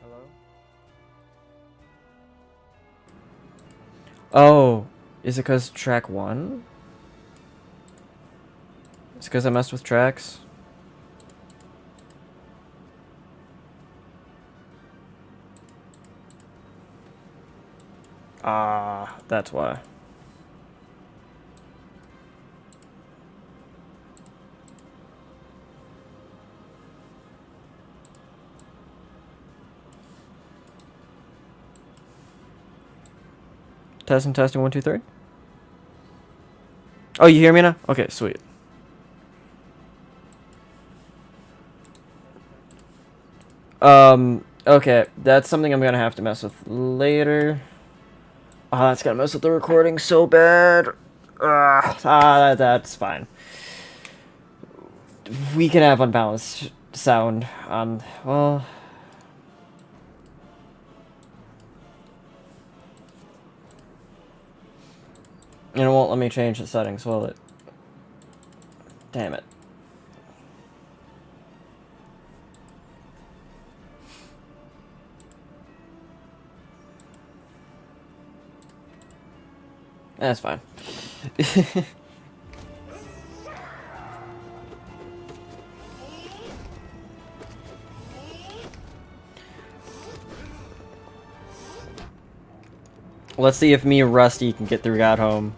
Hello? Oh, is it because track 1? Is it because I messed with tracks? Ah, that's why. Testing, testing, 1, 2, 3. Oh, you hear me now? Okay, sweet. Okay, that's something I'm gonna have to mess with later. Oh, that's gonna mess with the recording so bad. That's fine. We can have unbalanced sound. Well... And it won't let me change the settings, will it? Damn it. That's fine. Let's see if me and Rusty can get through Godhome.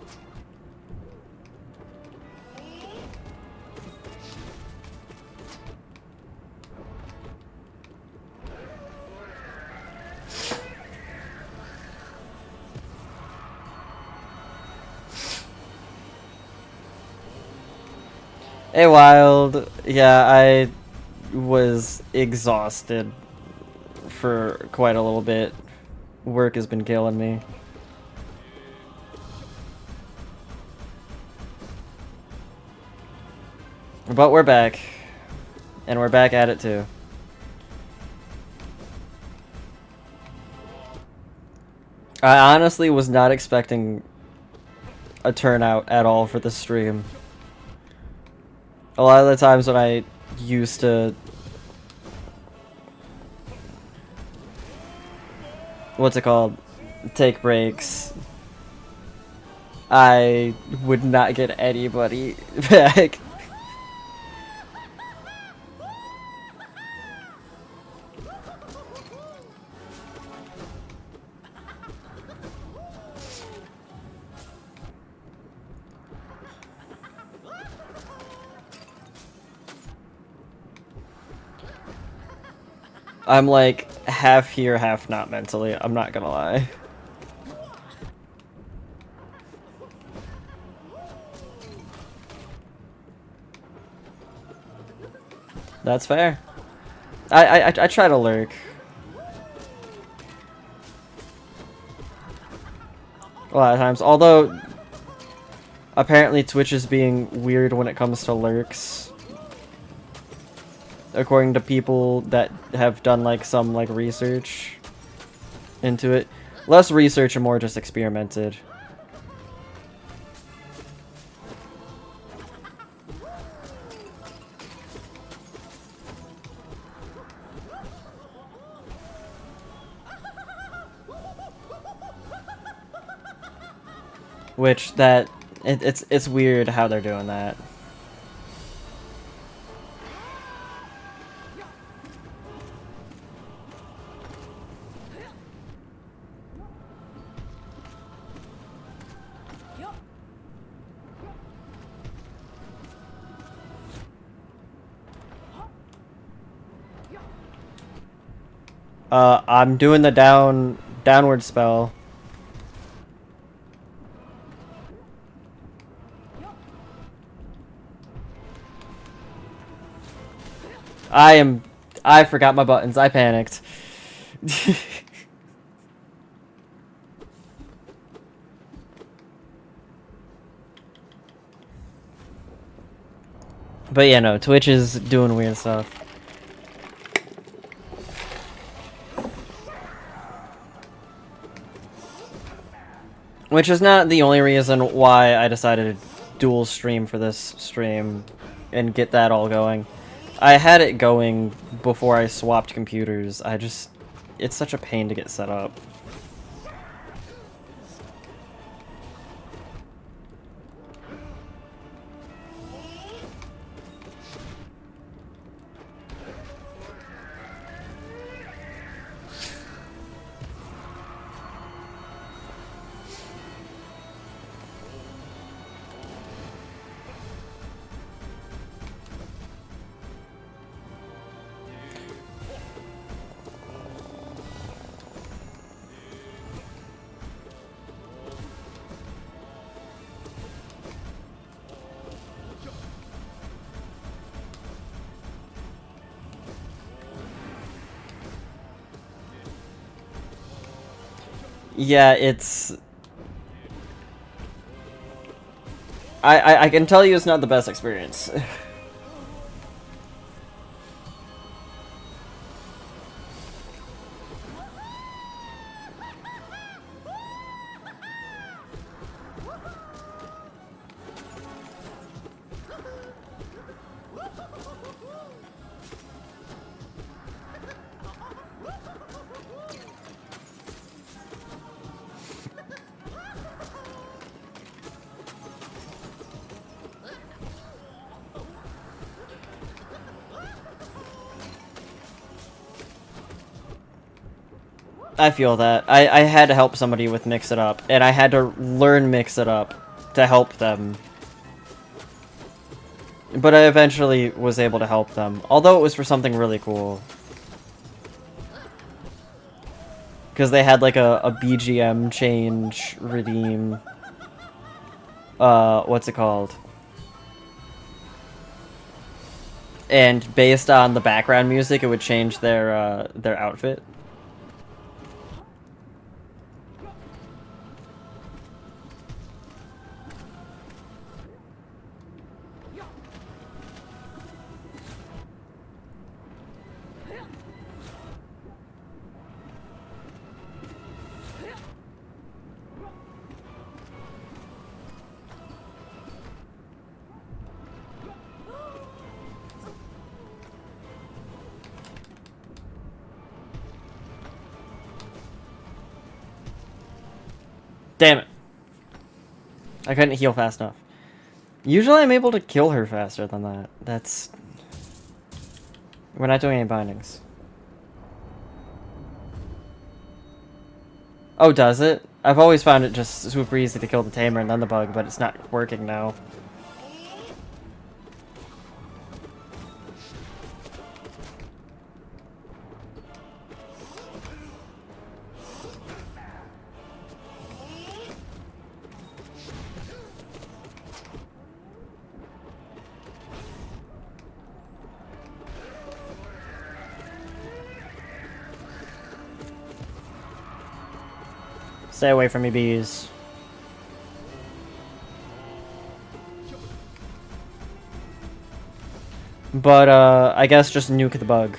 Hey, Wild. Yeah, I was exhausted for quite a little bit. Work has been killing me. But we're back. And we're back at it too. I honestly was not expecting a turnout at all for this stream. A lot of the times when I used to... What's it called? Take breaks. I would not get anybody back. I'm like half here, half not mentally. I'm not gonna lie. That's fair. I try to lurk. A lot of times. Although, apparently Twitch is being weird when it comes to lurks. According to people that have done like some like research into it. Less research and more just experimented. Which that it's weird how they're doing that. I'm doing the downward spell. I forgot my buttons. I panicked. But yeah, no, Twitch is doing weird stuff. Which is not the only reason why I decided to dual stream for this stream and get that all going. I had it going before I swapped computers. I just it's such a pain to get set up. Yeah, it's... I can tell you it's not the best experience. I feel that. I had to help somebody with Mix It Up, and I had to learn Mix It Up to help them. But I eventually was able to help them, although it was for something really cool. Because they had like a BGM change, redeem, what's it called? And based on the background music, it would change their outfit. Damn it. I couldn't heal fast enough. Usually I'm able to kill her faster than that. That's... We're not doing any bindings. Oh, does it? I've always found it just super easy to kill the tamer and then the bug, but it's not working now. Stay away from me, bees. But, I guess just nuke the bug.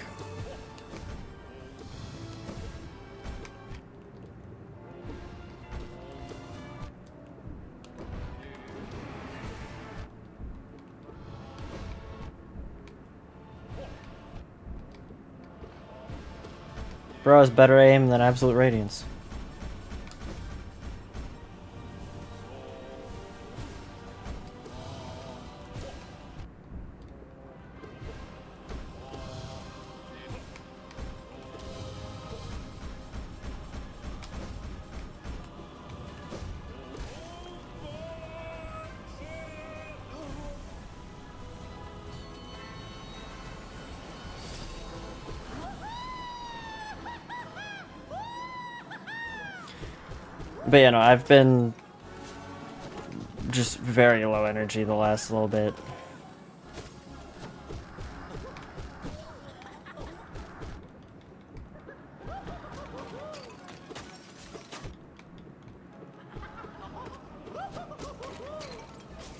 Bro has better aim than Absolute Radiance. But you know, I've been just very low energy the last little bit.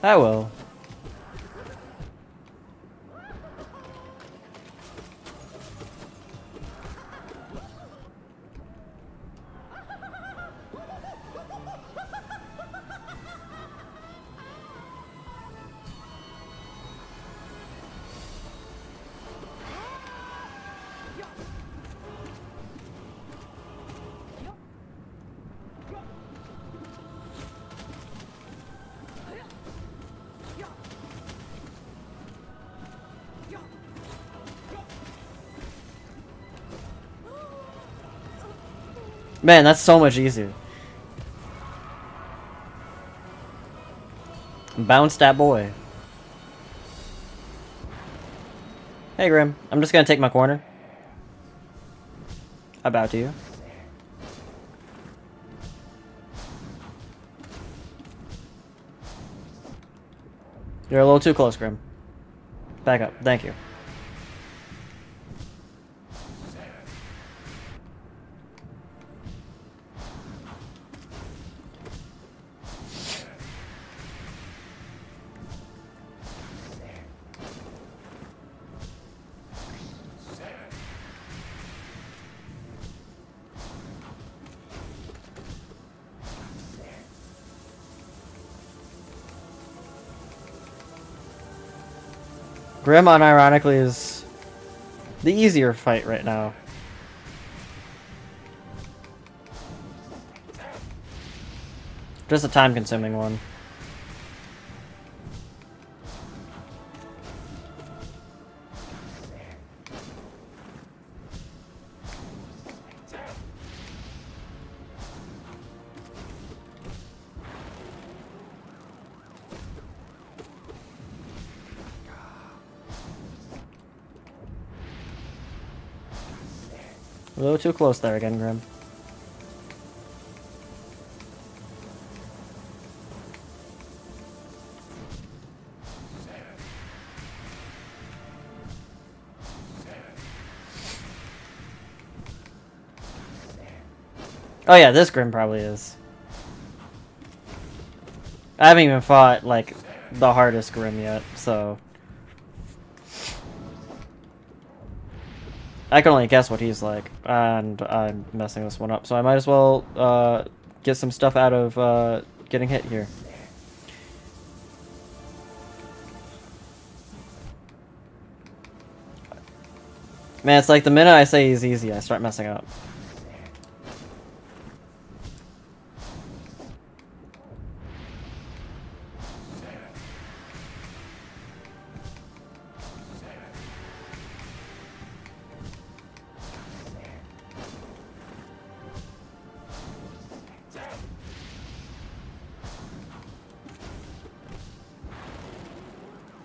I will. Man, that's so much easier. Bounce that boy. Hey, Grim. I'm just gonna take my corner. I bow to you. You're a little too close, Grim. Back up. Thank you. Grim, unironically, is the easier fight right now. Just a time-consuming one. A little too close there again, Grim. Oh yeah, this Grim probably is. I haven't even fought, like, the hardest Grim yet, so... I can only guess what he's like, and I'm messing this one up, so I might as well, get some stuff out of, getting hit here. Man, it's like the minute I say he's easy, I start messing up.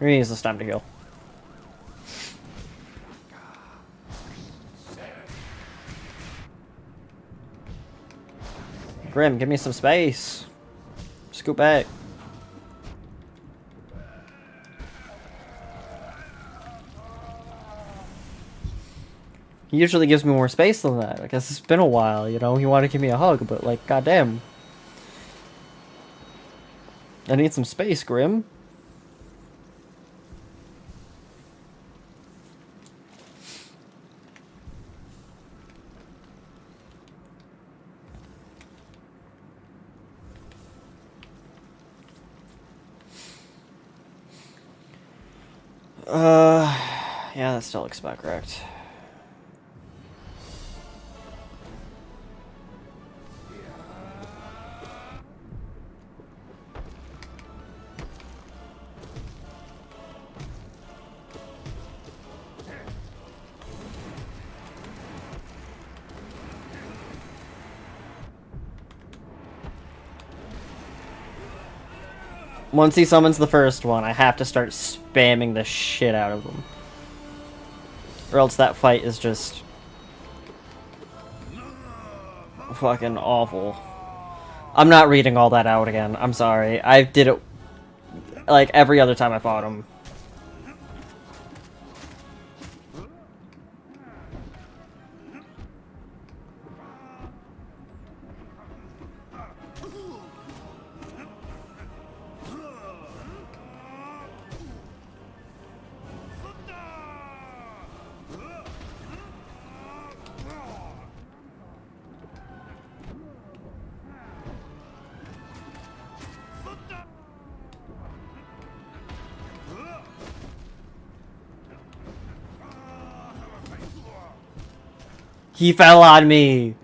We're gonna use this time to heal. Grim, give me some space. Scoot back. He usually gives me more space than that. I guess it's been a while, you know? He wanted to give me a hug, but like, goddamn. I need some space, Grim. Yeah, that still looks about correct. Once he summons the first one, I have to start spamming the shit out of them. Or else that fight is just... fucking awful. I'm not reading all that out again. I'm sorry. I did it like every other time I fought him. He fell on me!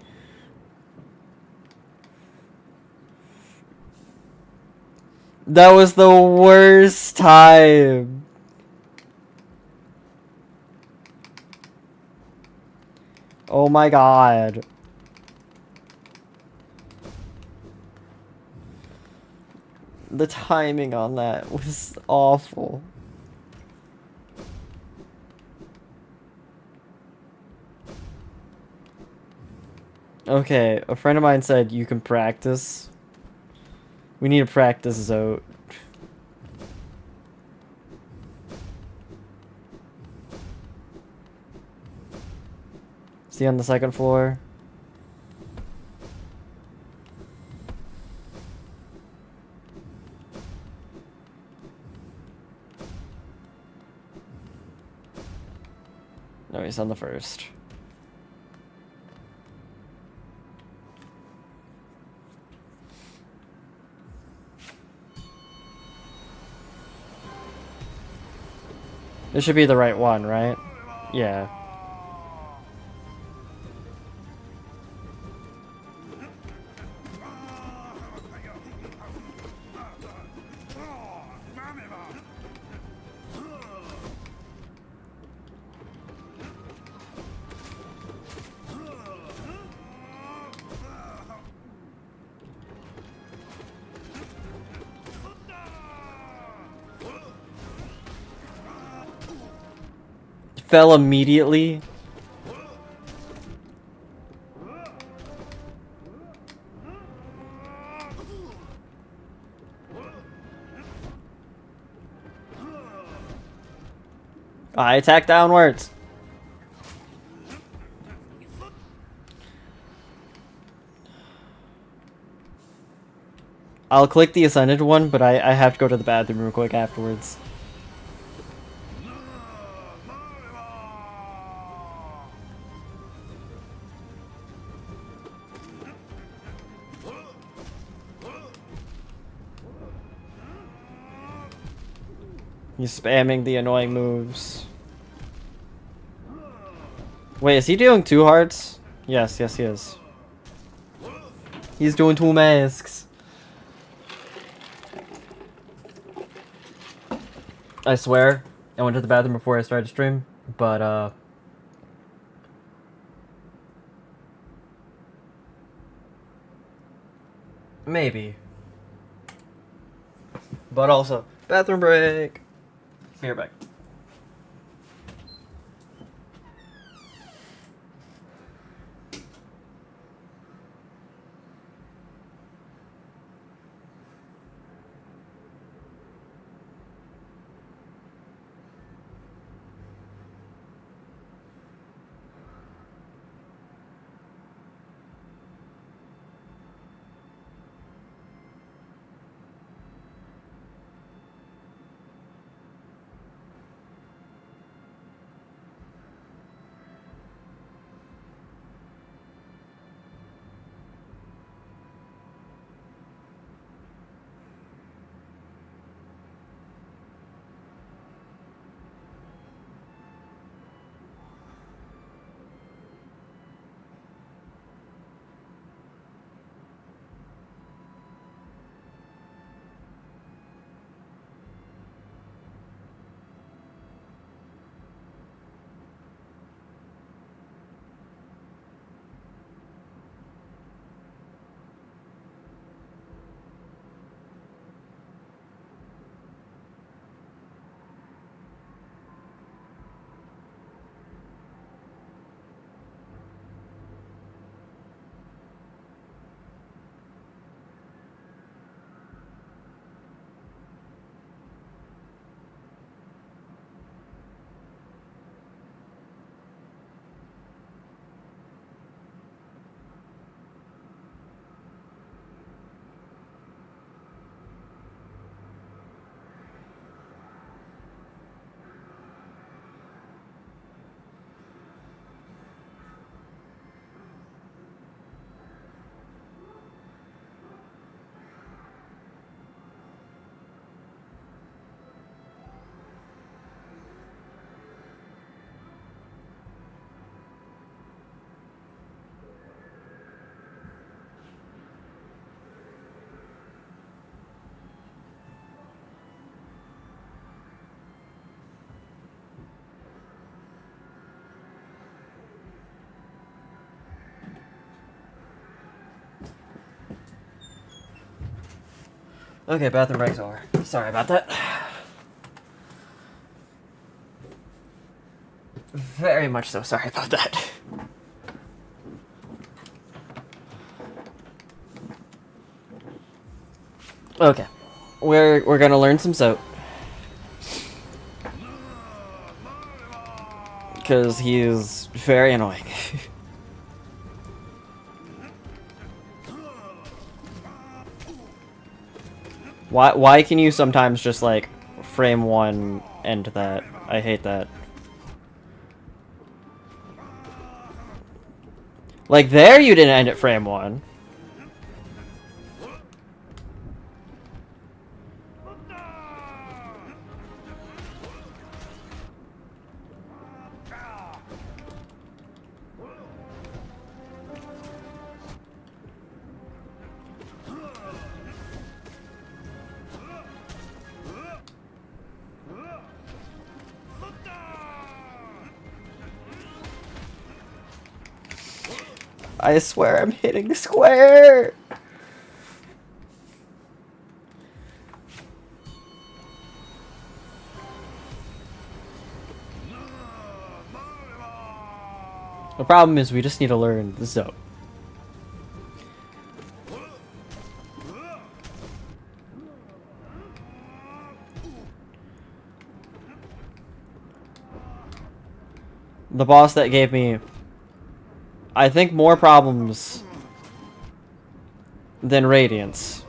That was the worst time! Oh my god. The timing on that was awful. Okay, a friend of mine said you can practice. We need to practice Zote. Is he on the second floor? No, he's on the first. This should be the right one, right? Yeah. Fell immediately. I attack downwards. I'll click the ascended one, but I have to go to the bathroom real quick afterwards. He's spamming the annoying moves. Wait, is he doing 2 hearts? Yes, yes he is. He's doing 2 masks. I swear, I went to the bathroom before I started stream, but maybe. But also, bathroom break. Be right back. Okay, bathroom break's over. Sorry about that. Very much so sorry about that. Okay. We're gonna learn some soap. Because he is very annoying. Why can you sometimes just, like, frame one end that? I hate that. Like, there you didn't end at frame one. I swear I'm hitting square! The problem is we just need to learn the soap. The boss that gave me, I think, more problems than Radiance.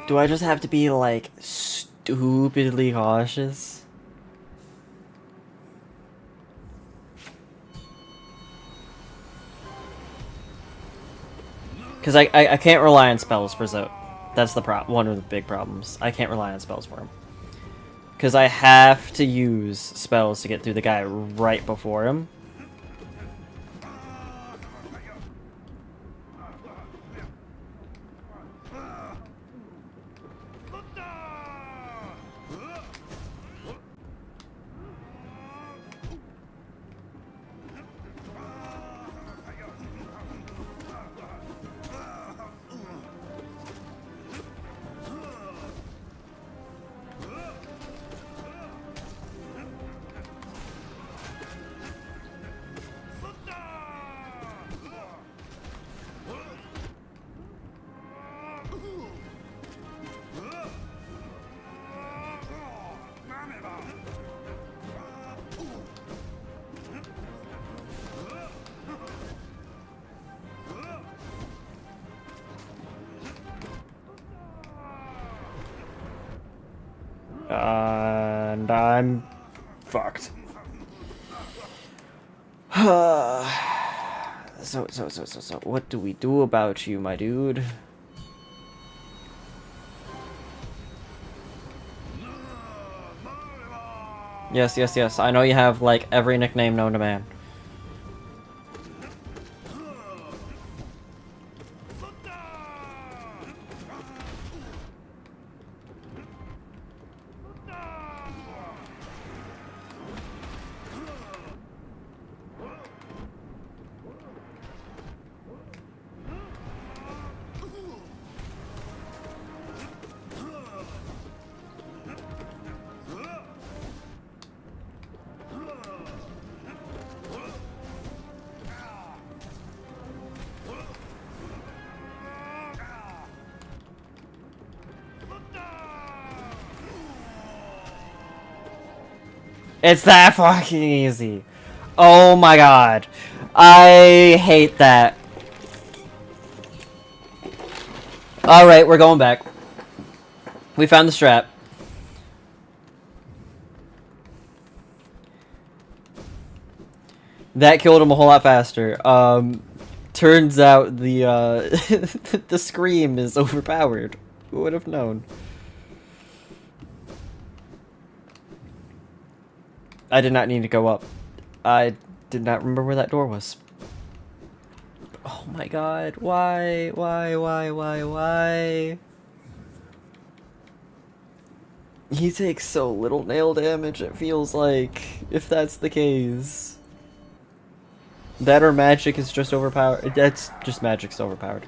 Do I just have to be, like, stupidly cautious? Because I can't rely on spells for Zote. That's the one of the big problems. I can't rely on spells for him. Because I have to use spells to get through the guy right before him. And I'm fucked. So, what do we do about you, my dude? Yes, I know you have, like, every nickname known to man. It's that fucking easy. Oh my god. I hate that. Alright, we're going back. We found the strap. That killed him a whole lot faster. Turns out the the scream is overpowered. Who would have known? I did not need to go up. I did not remember where that door was. Oh my god, why? Why? He takes so little nail damage, it feels like, if that's the case. That or magic is just overpowered. That's just magic's overpowered.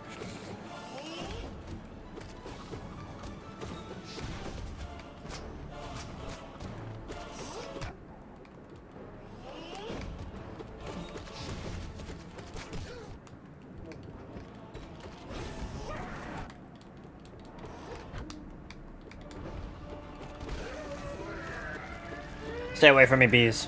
Stay away from me, bees.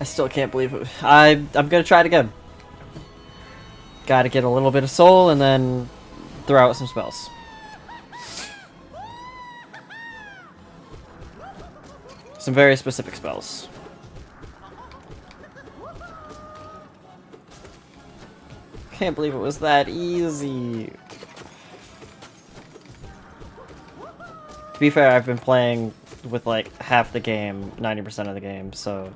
I still can't believe it. I'm gonna try it again. Gotta get a little bit of soul and then throw out some spells. Some very specific spells. Can't believe it was that easy. To be fair, I've been playing with like half the game, 90% of the game, so...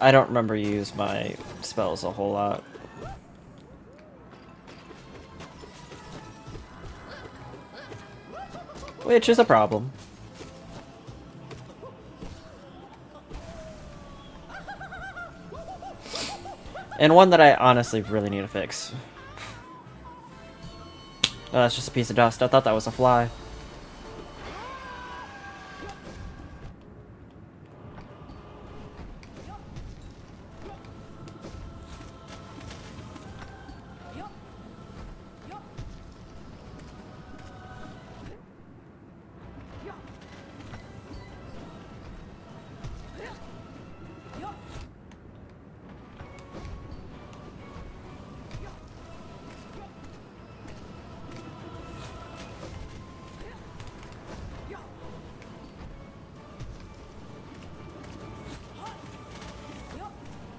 I don't remember you use my spells a whole lot. Which is a problem. And one that I honestly really need to fix. Oh, that's just a piece of dust. I thought that was a fly.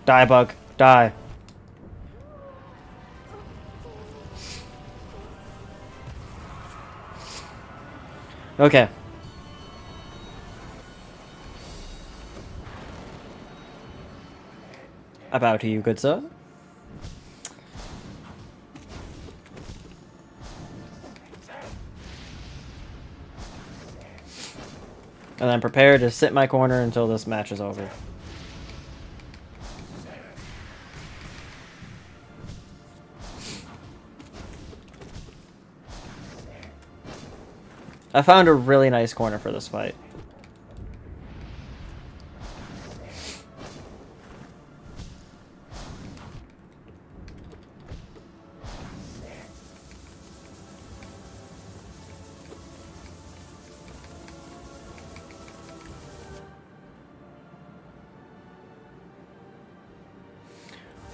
Die, bug. Die. Okay. I bow to you, good sir. And then prepare to sit in my corner until this match is over. I found a really nice corner for this fight.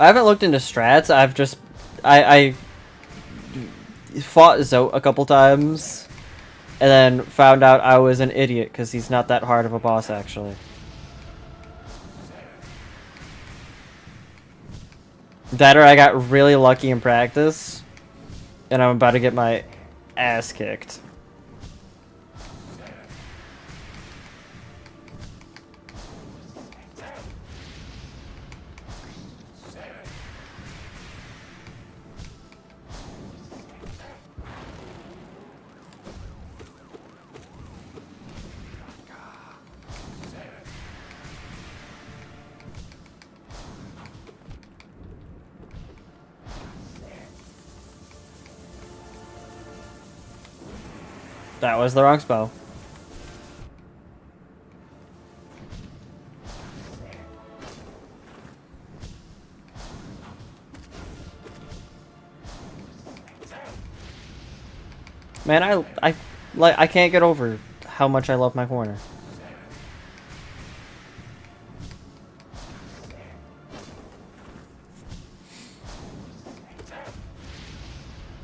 I haven't looked into strats. I've just... I fought Zote a couple times. And then found out I was an idiot because he's not that hard of a boss, actually. That or I got really lucky in practice. And I'm about to get my ass kicked. That was the wrong spell. Man, I can't get over how much I love my corner.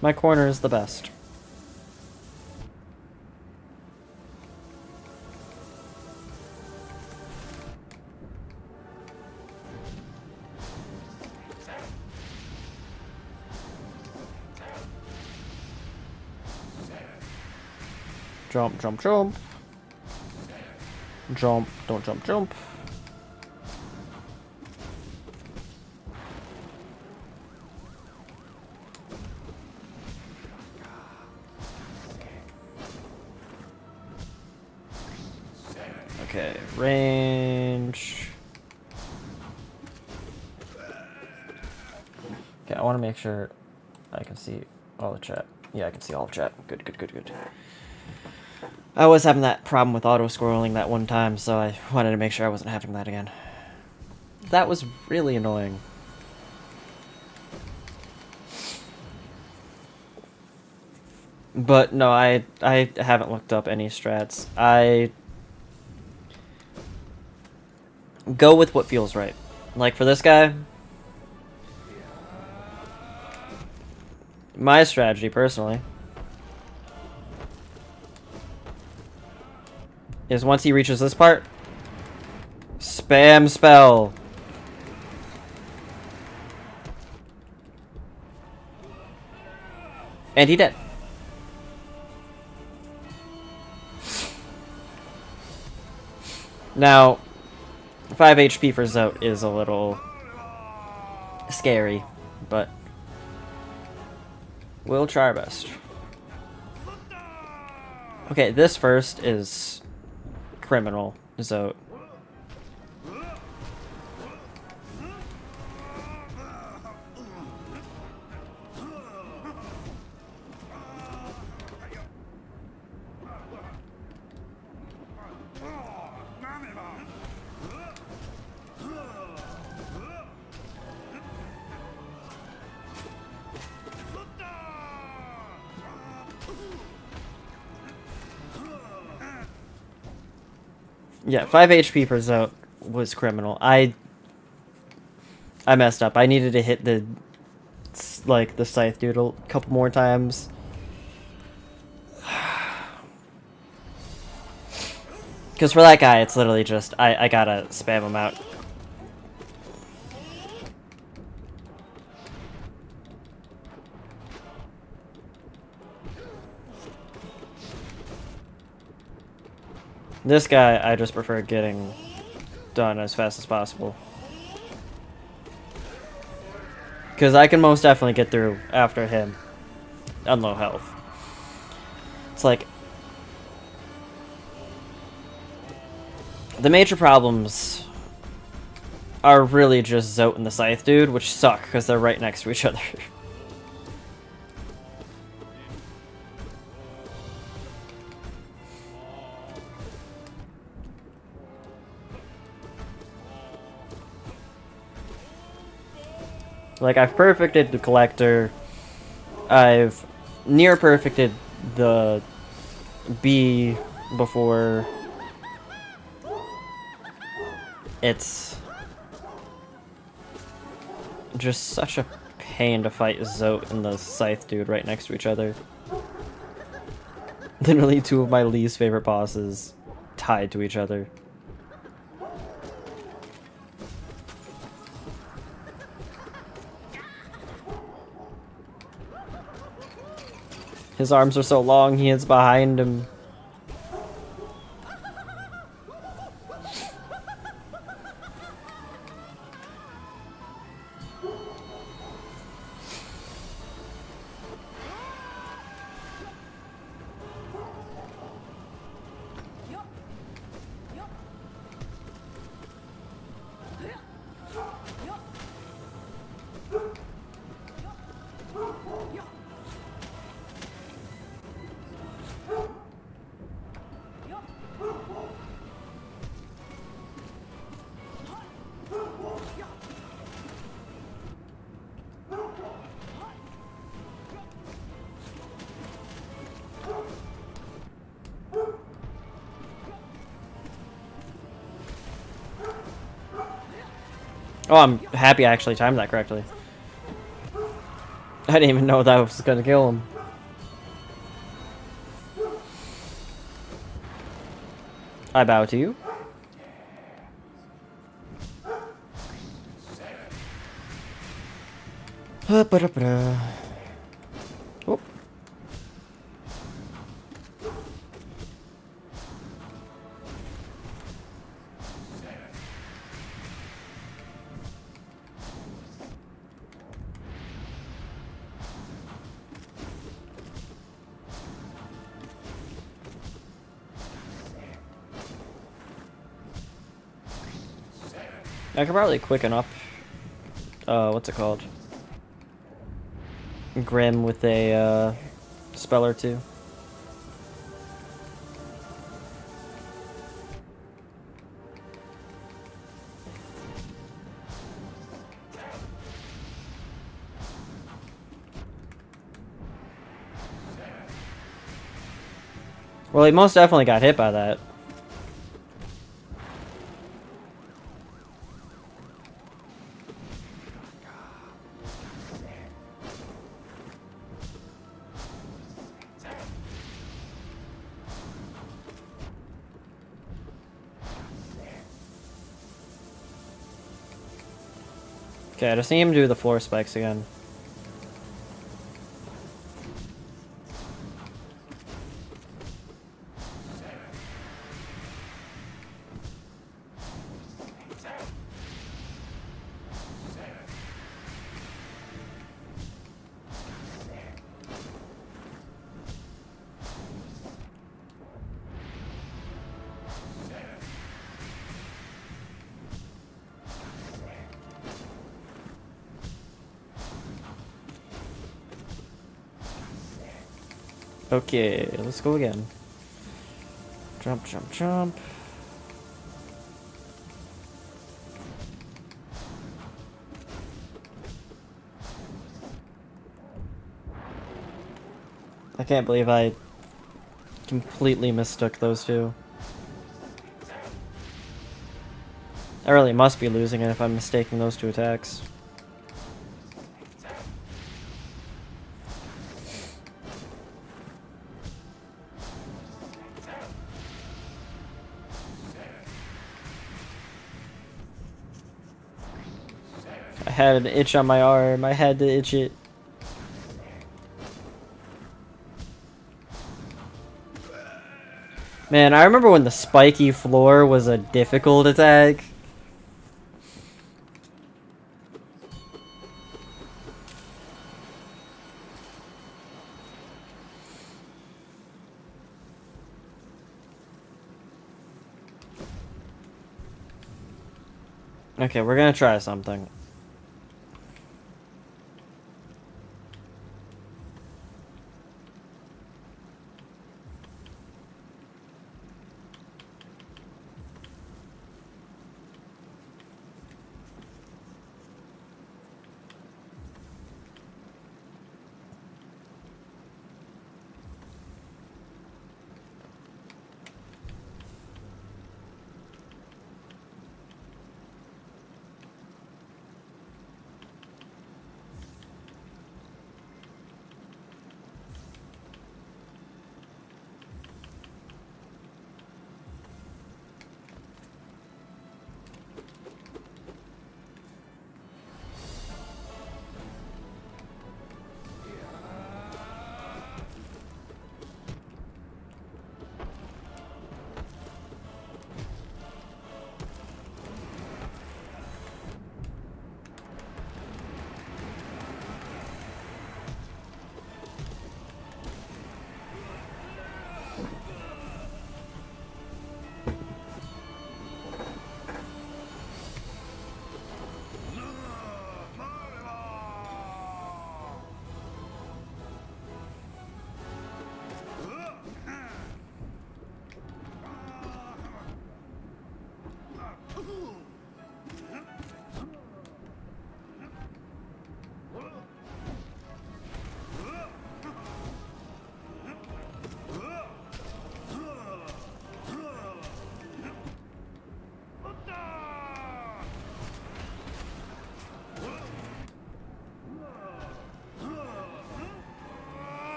My corner is the best. Jump, jump, jump. Jump, don't jump, jump. Okay, range. Okay, I want to make sure I can see all the chat. Yeah, I can see all the chat. Good, good, good, good. I was having that problem with auto-scrolling that one time, so I wanted to make sure I wasn't having that again. That was really annoying. But no, I haven't looked up any strats. I go with what feels right. Like for this guy, my strategy personally is once he reaches this part, spam spell. And he did. Now, 5 HP for Zote is a little scary, but we'll try our best. Okay, this first is criminal, Zote. Yeah, 5 HP for Zote was criminal. I messed up. I needed to hit the scythe dude a couple more times. Because for that guy, it's literally just, I gotta spam him out. This guy, I just prefer getting done as fast as possible. Because I can most definitely get through after him on low health. It's like, the major problems are really just Zote and the Scythe dude, which suck because they're right next to each other. Like, I've perfected the Collector. I've near perfected the B before. It's just such a pain to fight Zote and the Scythe dude right next to each other. Literally two of my least favorite bosses tied to each other. His arms are so long, he is behind him. Oh, I'm happy I actually timed that correctly. I didn't even know that was gonna kill him. I bow to you. Oh. I could probably quicken up. What's it called? Grim with a spell or two. Well, he most definitely got hit by that. Okay, I just need him to do the floor spikes again. Okay, let's go again. Jump, jump, jump. I can't believe I completely mistook those two. I really must be losing it if I'm mistaking those two attacks. I had an itch on my arm. I had to itch it. Man, I remember when the spiky floor was a difficult attack. Okay, we're gonna try something.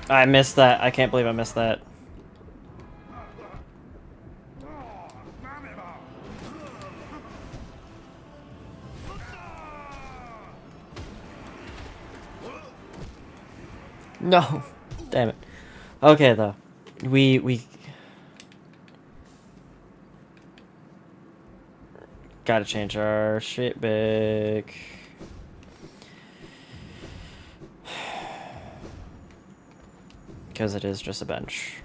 I missed that. I can't believe I missed that. No. Damn it. Okay, though. We gotta change our shit back. Because it is just a bench.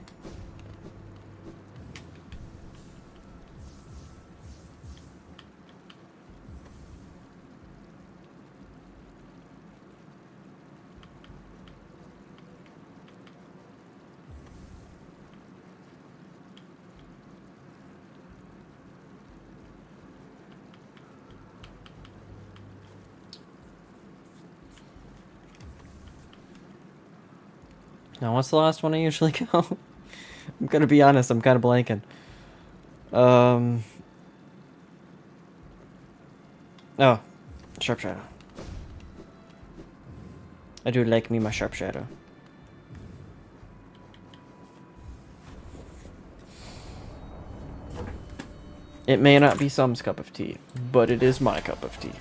Now, what's the last one I usually go? I'm gonna be honest, I'm kind of blanking. Oh, Sharp Shadow. I do like me my Sharp Shadow. It may not be some's cup of tea, but it is my cup of tea.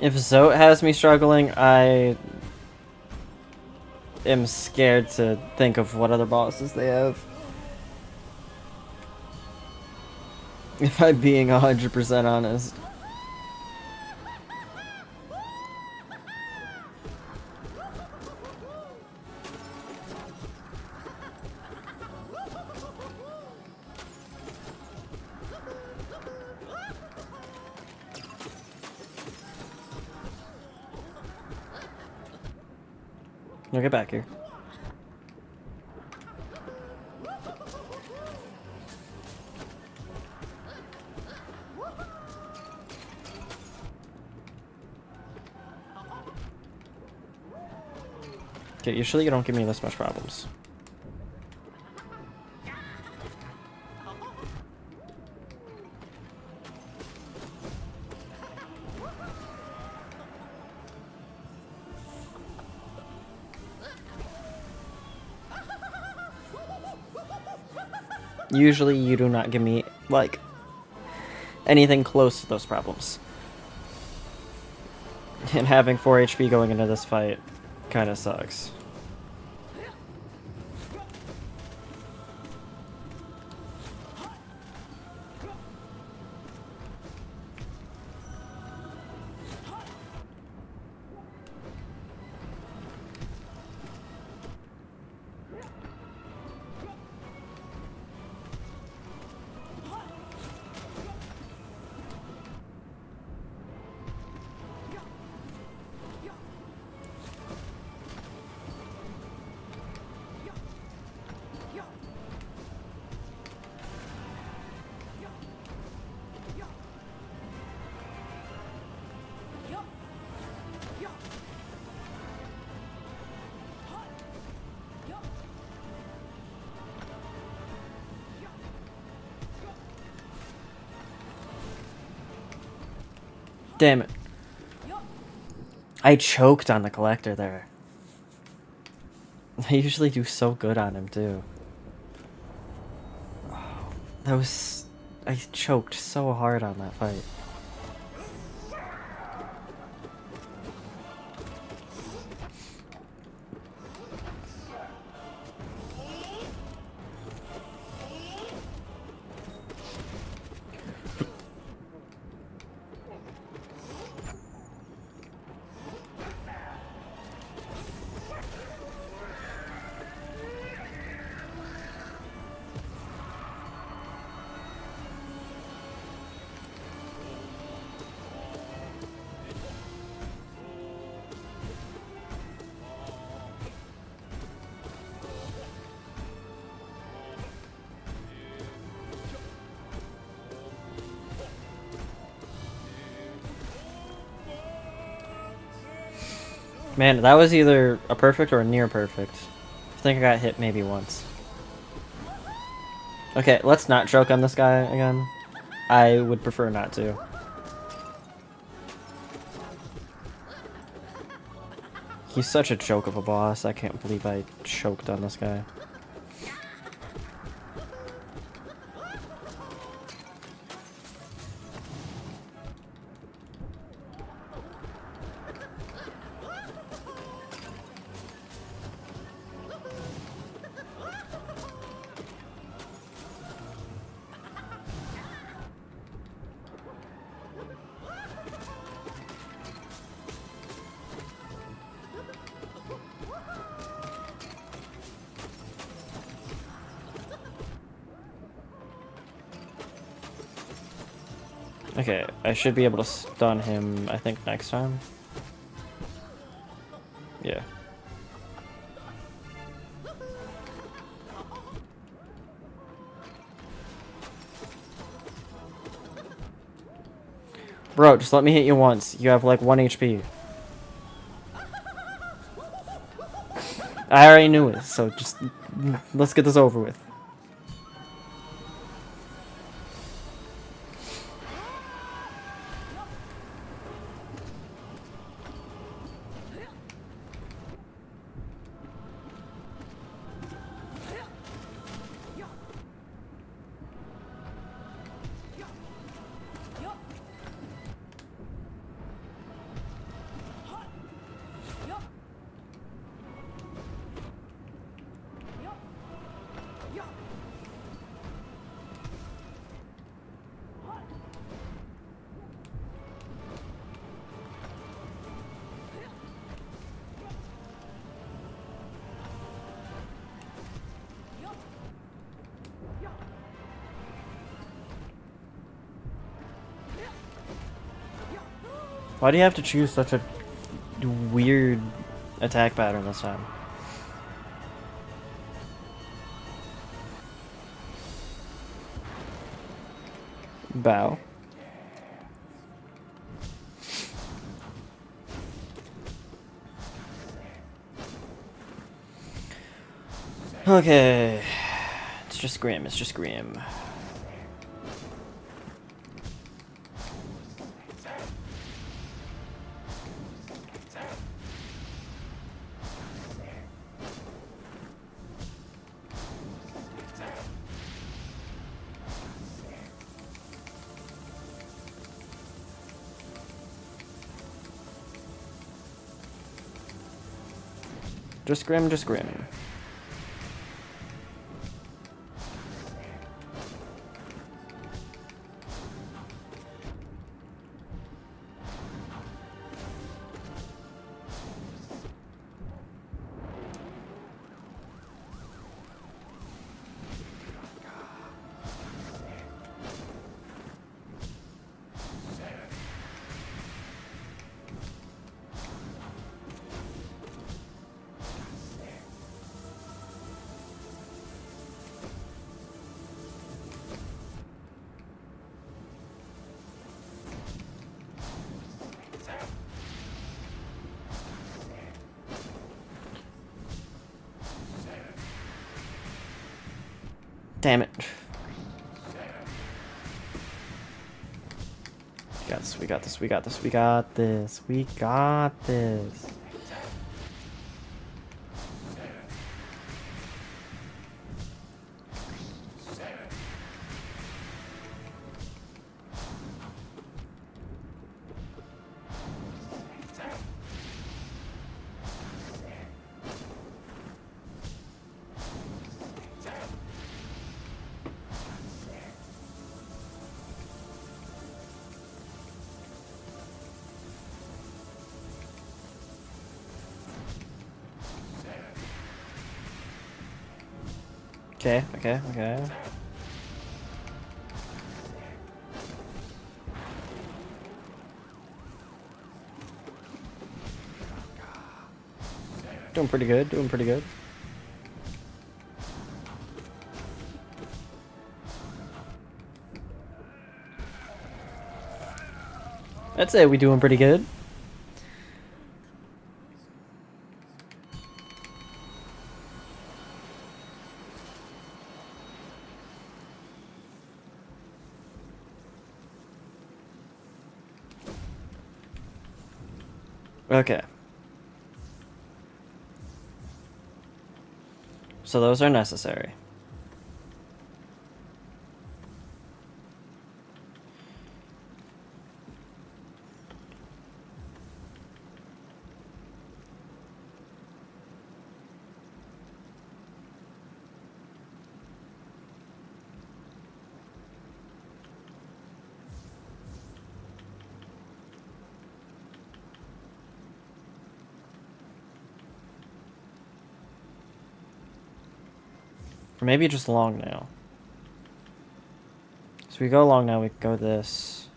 If Zote has me struggling, I am scared to think of what other bosses they have. If I'm being 100% honest. No, get back here. Okay, usually you don't give me this much problems. Usually you do not give me, like, anything close to those problems. And having 4 HP going into this fight kind of sucks. Damn it. I choked on the collector there. I usually do so good on him too. Oh, that was... I choked so hard on that fight. Man, that was either a perfect or a near perfect. I think I got hit maybe once. Okay, let's not choke on this guy again. I would prefer not to. He's such a joke of a boss. I can't believe I choked on this guy. Okay, I should be able to stun him, I think, next time. Yeah. Bro, just let me hit you once. You have like 1 HP. I already knew it, so just let's get this over with. Why do you have to choose such a weird attack pattern this time? Bow. Okay. It's just Grim, it's just Grim. Just Grim, just Grim. Damn it. We got this, we got this, we got this, we got this, we got this. Okay, okay, okay. Doing pretty good, doing pretty good. I'd say we're doing pretty good. Okay. So those are necessary. Or maybe just long nail. So we go long now, we go this.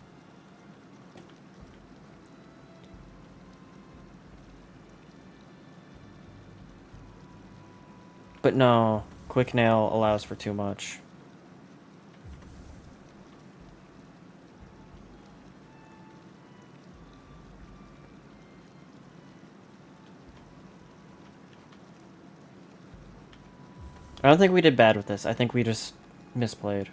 But no, quick nail allows for too much. I don't think we did bad with this. I think we just misplayed.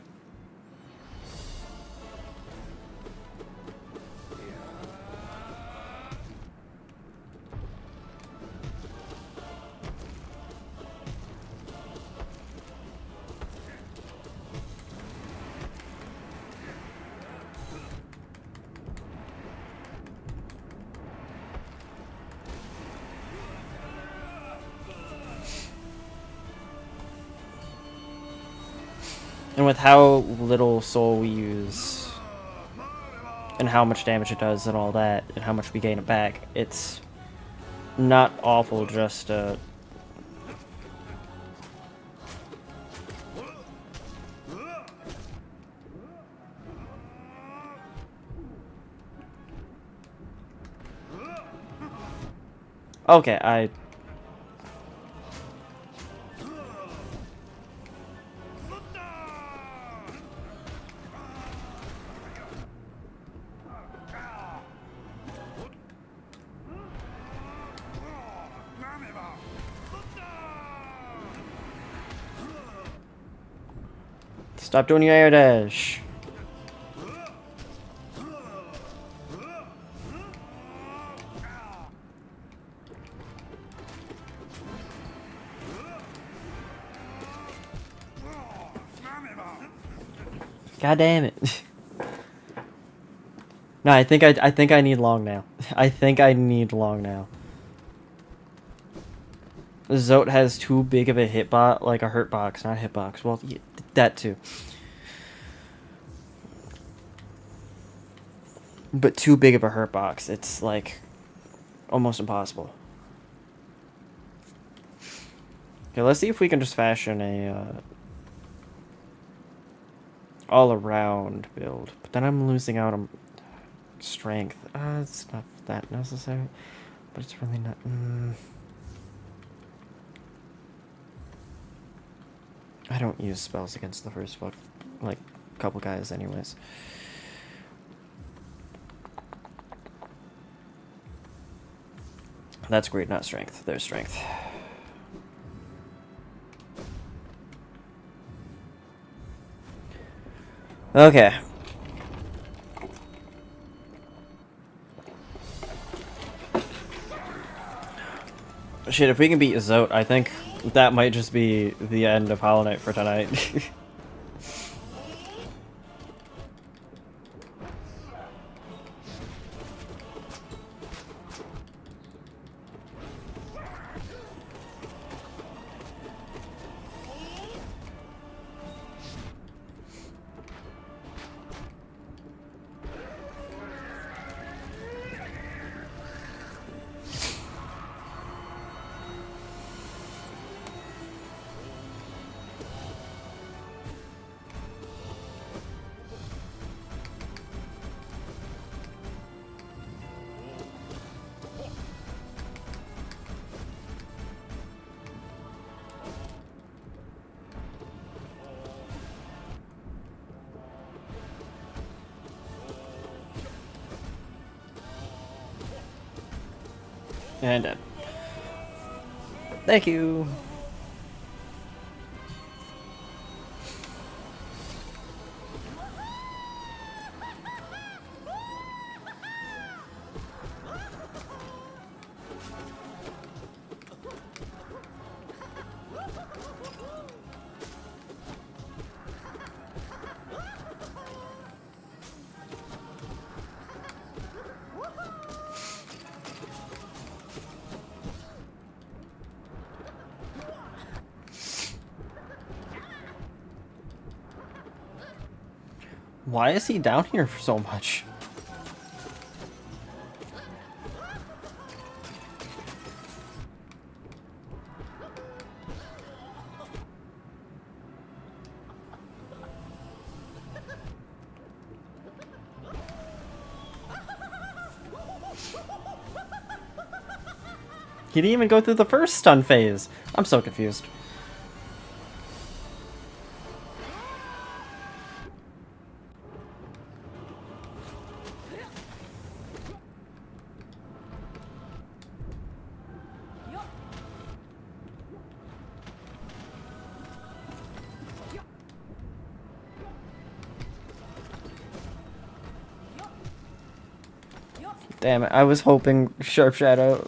And with how little soul we use, and how much damage it does and all that, and how much we gain it back, it's not awful just Okay, Stop doing your air dash. God damn it. No, I think I need long now. I think I need long now. Zote has too big of a hitbox, like a hurt box, not hitbox. Well, yeah, that too. But too big of a hurt box. It's like almost impossible. Okay, let's see if we can just fashion a all-around build. But then I'm losing out on strength. It's not that necessary, but it's really not. I don't use spells against the first couple guys anyways. That's great, not strength. There's strength. Okay. Shit, if we can beat Zote, I think that might just be the end of Hollow Knight for tonight. And dead. Thank you. Why is he down here for so much? He didn't even go through the first stun phase. I'm so confused. Damn it, I was hoping Sharp Shadow.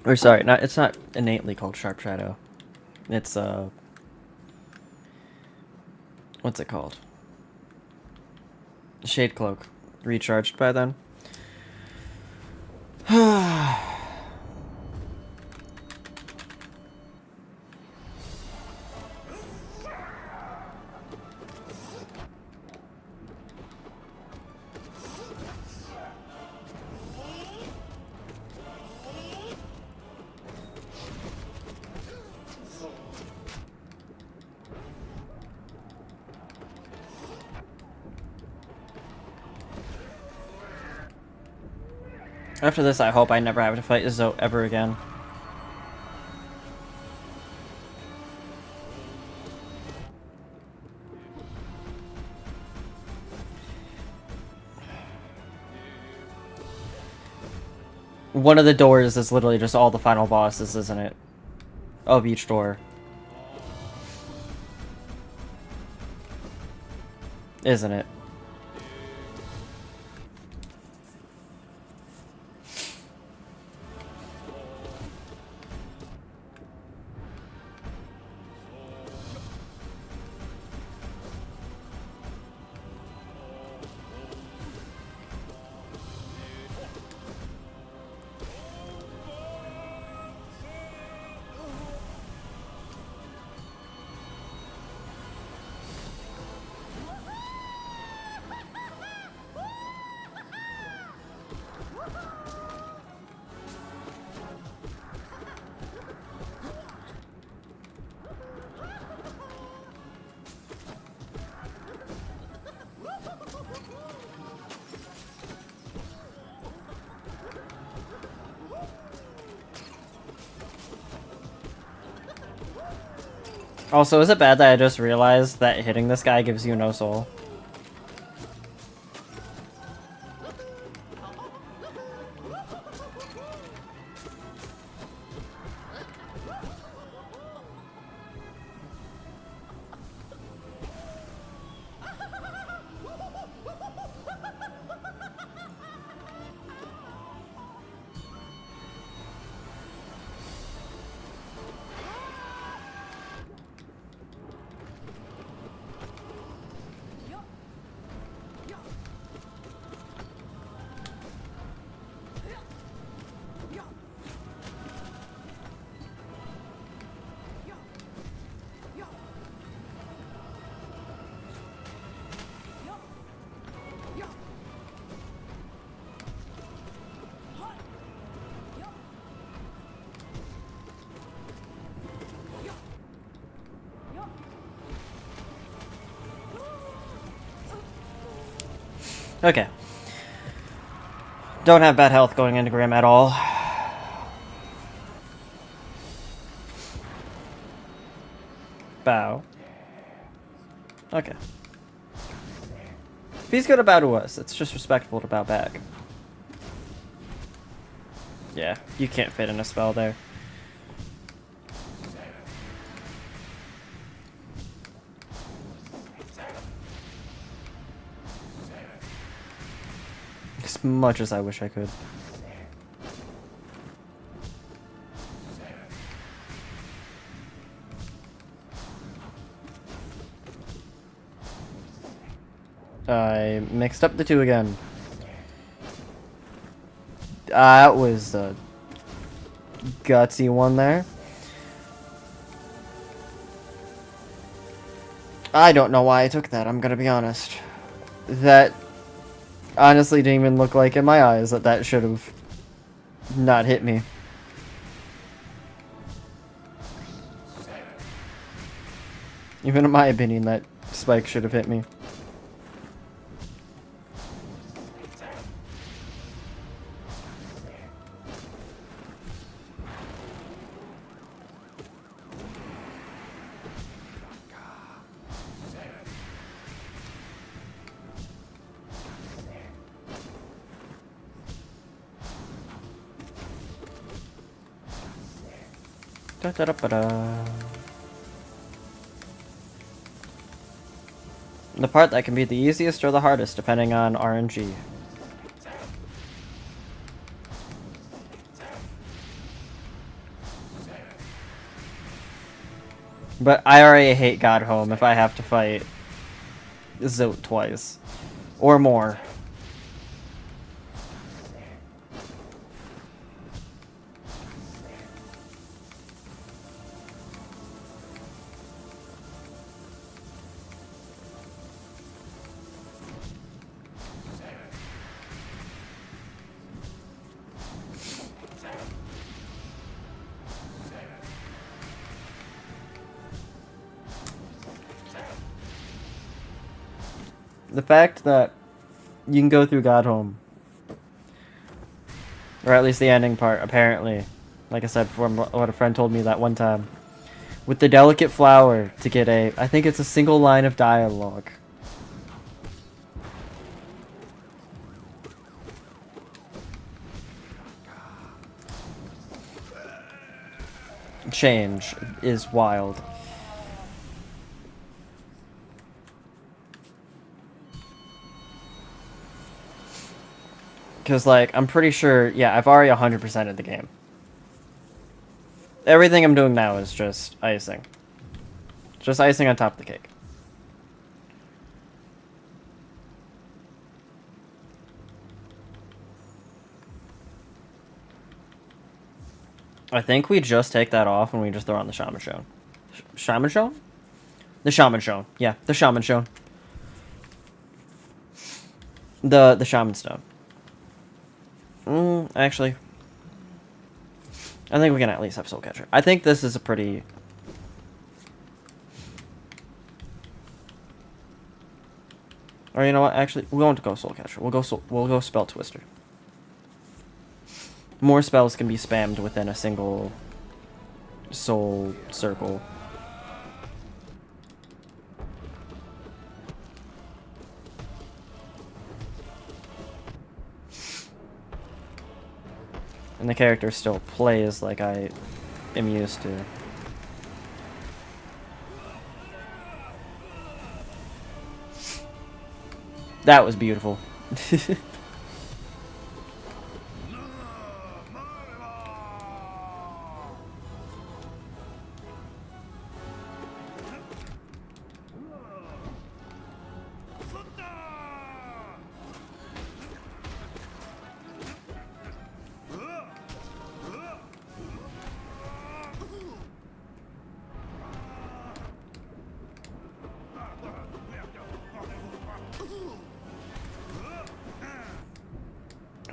Or sorry, it's not innately called Sharp Shadow. It's what's it called? Shade Cloak. Recharged by then. After this, I hope I never have to fight Izzo ever again. One of the doors is literally just all the final bosses, isn't it? Of each door. Isn't it? Also, is it bad that I just realized that hitting this guy gives you no soul? Okay. Don't have bad health going into Grim at all. Bow. Okay. If he's gonna bow to us, it's just respectful to bow back. Yeah, you can't fit in a spell there. As much as I wish I could. I mixed up the two again. That was a gutsy one there. I don't know why I took that, I'm gonna be honest. That honestly didn't even look like in my eyes that that should have not hit me. Even in my opinion, that spike should have hit me. Da-da-da-ba-da. The part that can be the easiest or the hardest, depending on RNG. But I already hate Godhome if I have to fight Zote twice. Or more. The fact that you can go through Godhome, or at least the ending part, apparently, like I said, from what a friend told me that one time, with the delicate flower to get I think it's a single line of dialogue. Change is wild. Because, like, I'm pretty sure, yeah, I've already 100%ed the game. Everything I'm doing now is just icing. Just icing on top of the cake. I think we just take that off when we just throw on the Shaman Shone. Shaman Shone? The Shaman Shone. Yeah, the Shaman Shone. The Shaman Stone. Actually, I think we can at least have Soul Catcher. I think this is a pretty... Or you know what? Actually, we won't go Soul Catcher. We'll go Spell Twister. More spells can be spammed within a single soul circle. And the character still plays like I am used to. That was beautiful.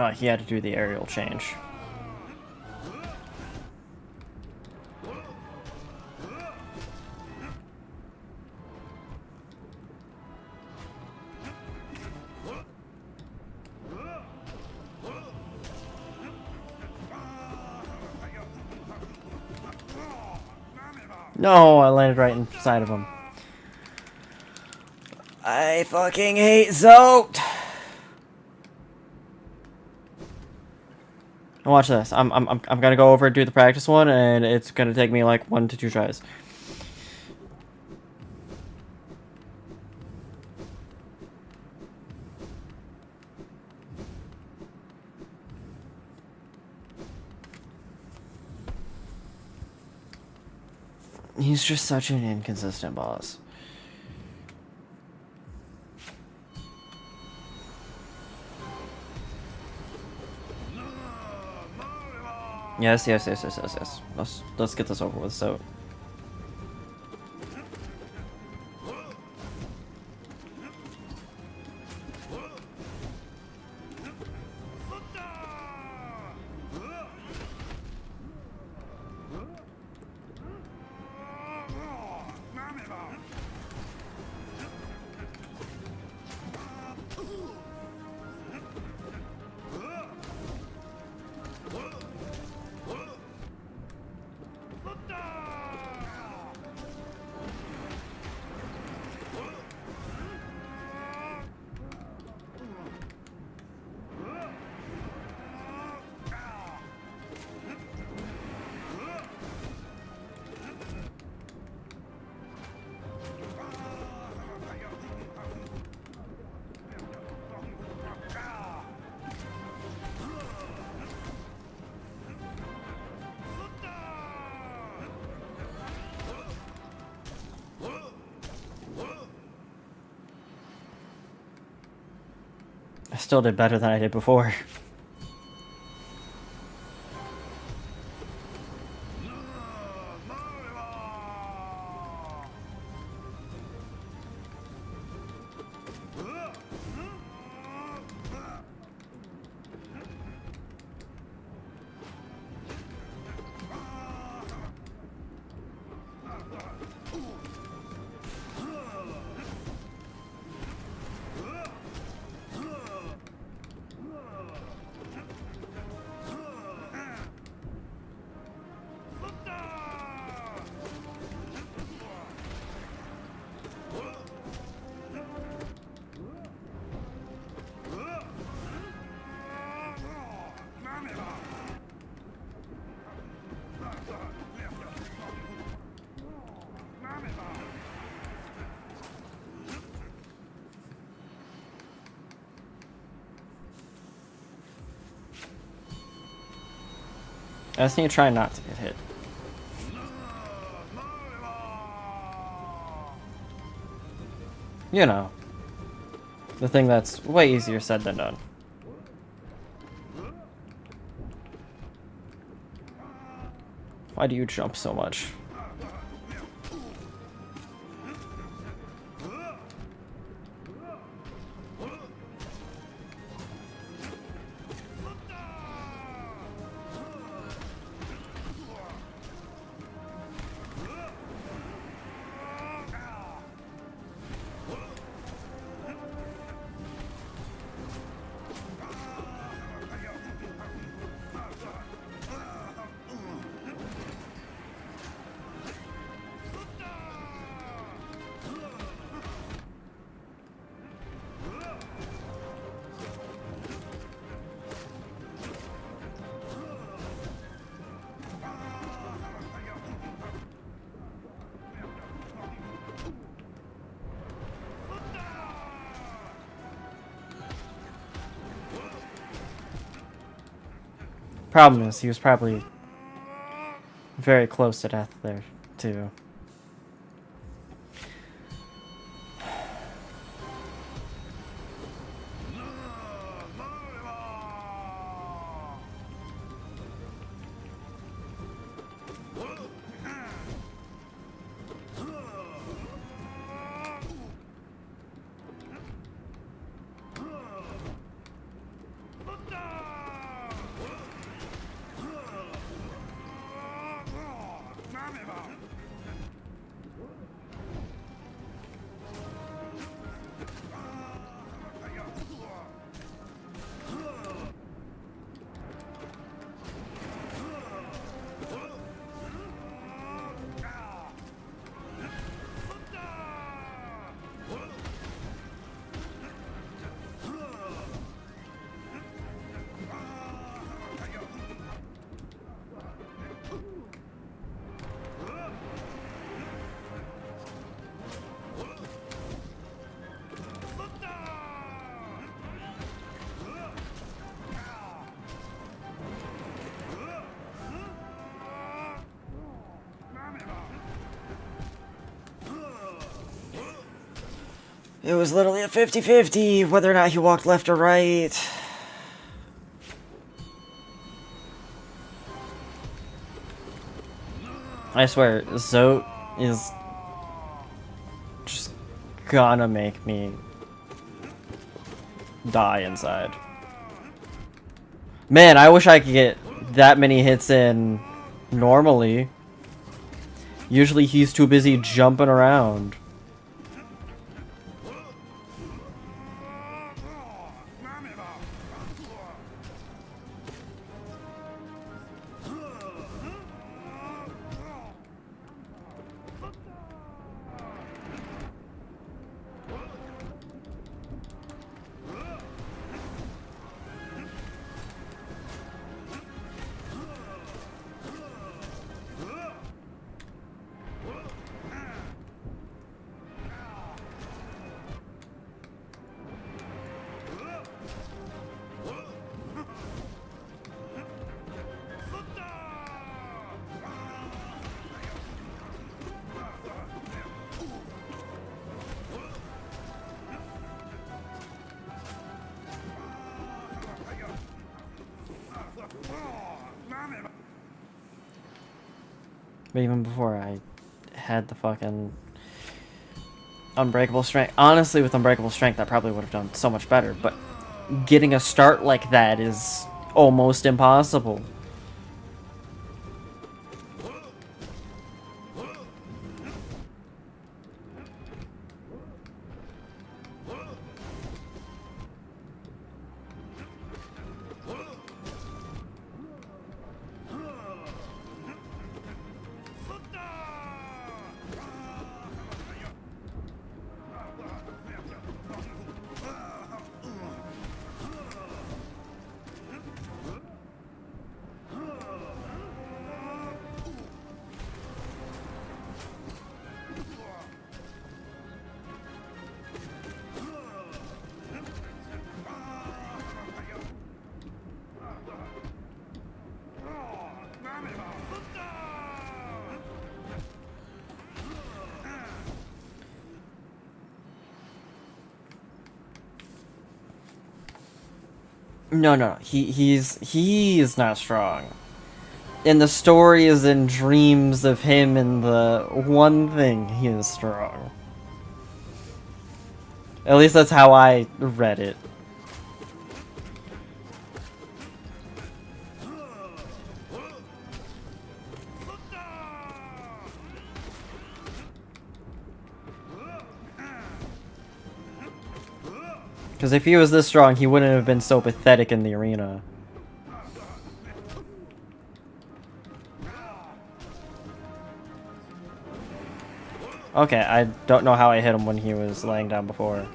Oh, he had to do the aerial change. No, I landed right inside of him. I fucking hate Zote! Watch this. I'm gonna go over and do the practice one, and it's gonna take me like 1 to 2 tries. He's just such an inconsistent boss. Yes. Let's get this over with. So I still did better than I did before. I just need to try not to get hit. You know, the thing that's way easier said than done. Why do you jump so much? Problem is, he was probably very close to death there, too. It was literally a 50-50 whether or not he walked left or right. I swear, Zote is just gonna make me die inside. Man, I wish I could get that many hits in normally. Usually he's too busy jumping around. But even before I had the fucking unbreakable strength, honestly, with unbreakable strength, I probably would have done so much better. But getting a start like that is almost impossible. No. He's not strong. In the stories and dreams of him and the one thing, he is strong. At least that's how I read it. Because if he was this strong, he wouldn't have been so pathetic in the arena. Okay, I don't know how I hit him when he was laying down before.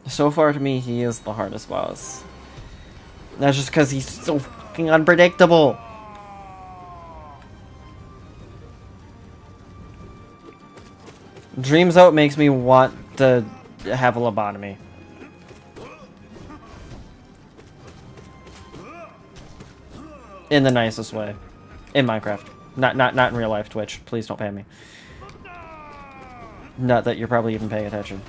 So far to me, he is the hardest boss. That's just because he's so fucking unpredictable. Dreams Out makes me want to have a lobotomy. In the nicest way. In Minecraft. Not in real life, Twitch. Please don't pay me. Not that you're probably even paying attention.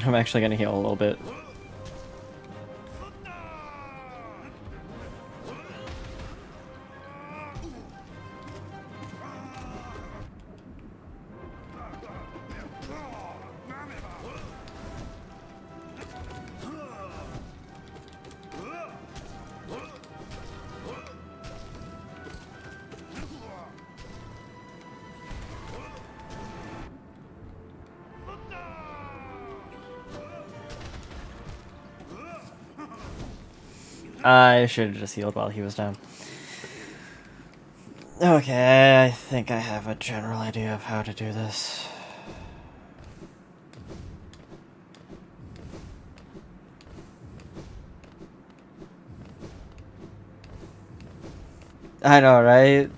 I'm actually gonna heal a little bit. I should have just healed while he was down. Okay, I think I have a general idea of how to do this. I know, right?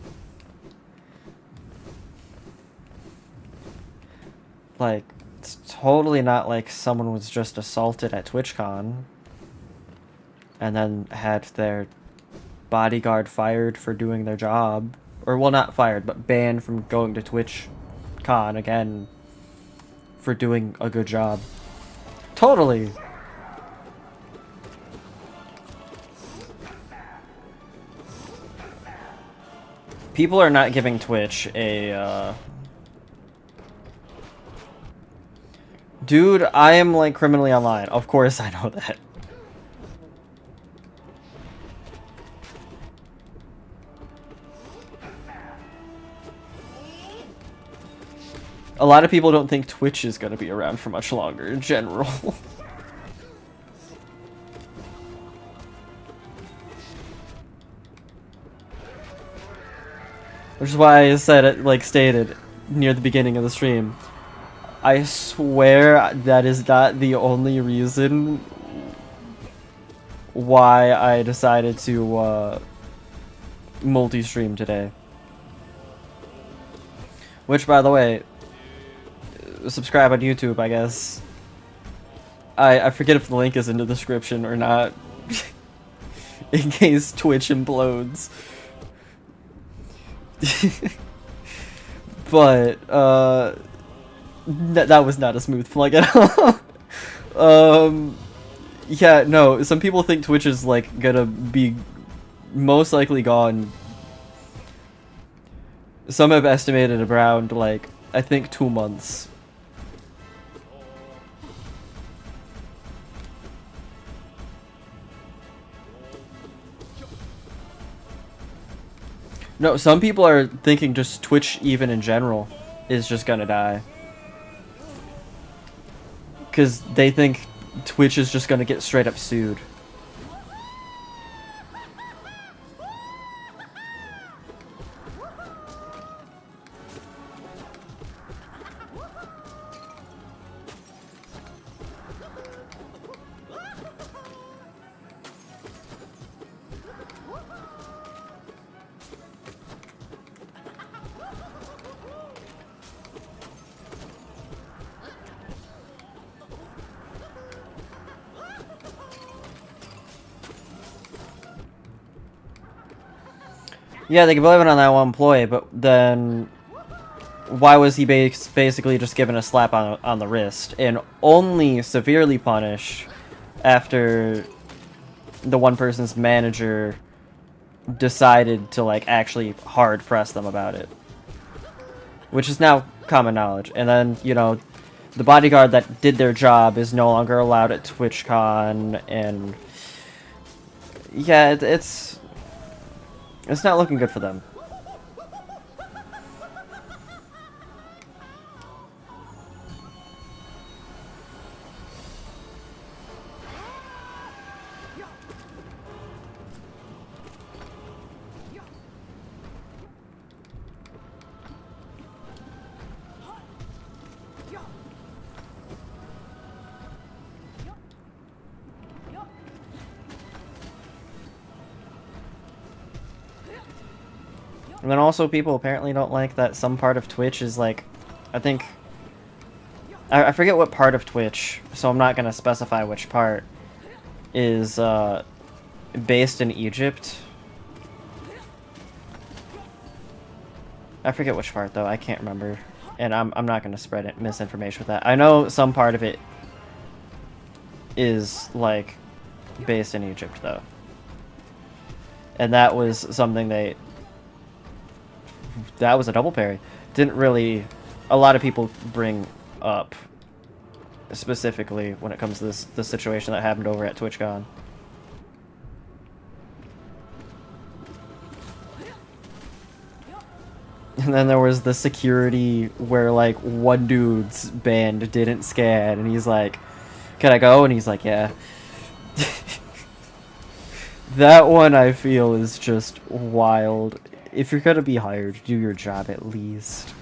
Like, it's totally not like someone was just assaulted at TwitchCon and then had their bodyguard fired for doing their job. Or, well, not fired, but banned from going to TwitchCon again for doing a good job. Totally. People are not giving Twitch a, Dude, I am, like, criminally online. Of course I know that. a lot of people don't think Twitch is going to be around for much longer in general. Which is why I said it, like stated near the beginning of the stream. I swear that is not the only reason why I decided to multi-stream today. Which, by the way, subscribe on YouTube, I guess. I forget if the link is in the description or not. In case Twitch implodes. But, that was not a smooth plug at all. Yeah, no, some people think Twitch is, like, gonna be most likely gone. Some have estimated around, like, I think 2 months. No, some people are thinking just Twitch, even in general, is just gonna die. Because they think Twitch is just gonna get straight up sued. Yeah, they can blame it on that one employee, but then why was he basically just given a slap on the wrist and only severely punished after the one person's manager decided to, like, actually hard press them about it? Which is now common knowledge. And then, you know, the bodyguard that did their job is no longer allowed at TwitchCon, and yeah, it's not looking good for them. And then also people apparently don't like that some part of Twitch is, like, I think, I forget what part of Twitch, so I'm not going to specify which part, is based in Egypt. I forget which part, though. I can't remember. And I'm not going to spread misinformation with that. I know some part of it is, like, based in Egypt, though. And that was something that was a double parry. Didn't really a lot of people bring up specifically when it comes to the situation that happened over at TwitchCon. And then there was the security where, like, one dude's band didn't scan, and he's like, "Can I go?" And he's like, "Yeah." That one, I feel, is just wild. If you're gonna be hired, do your job at least.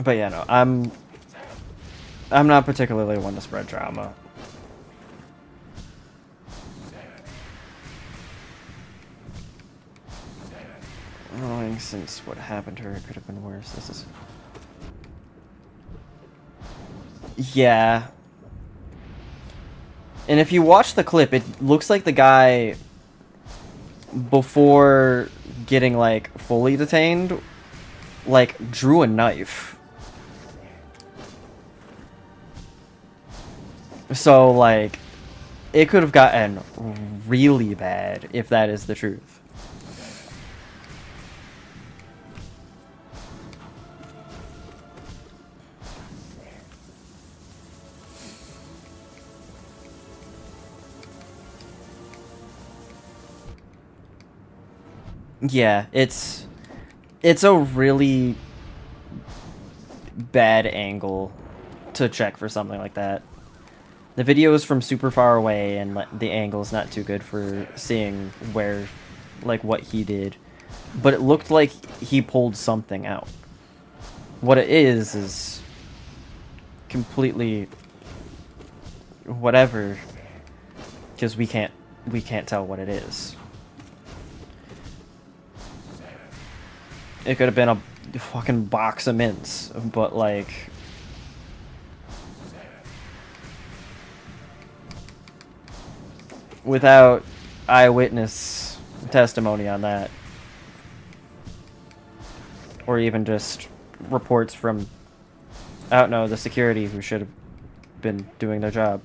But yeah, no, I'm not particularly one to spread drama. Annoying, since what happened to her could have been worse. This is... Yeah. And if you watch the clip, it looks like the guy, before getting, like, fully detained, like, drew a knife. So, like, it could have gotten really bad if that is the truth. Yeah, it's a really bad angle to check for something like that. The video is from super far away, and the angle is not too good for seeing where, like, what he did. But it looked like he pulled something out. What it is completely whatever, because we can't tell what it is. It could have been a fucking box of mints, but like, without eyewitness testimony on that, or even just reports from, I don't know, the security who should have been doing their job.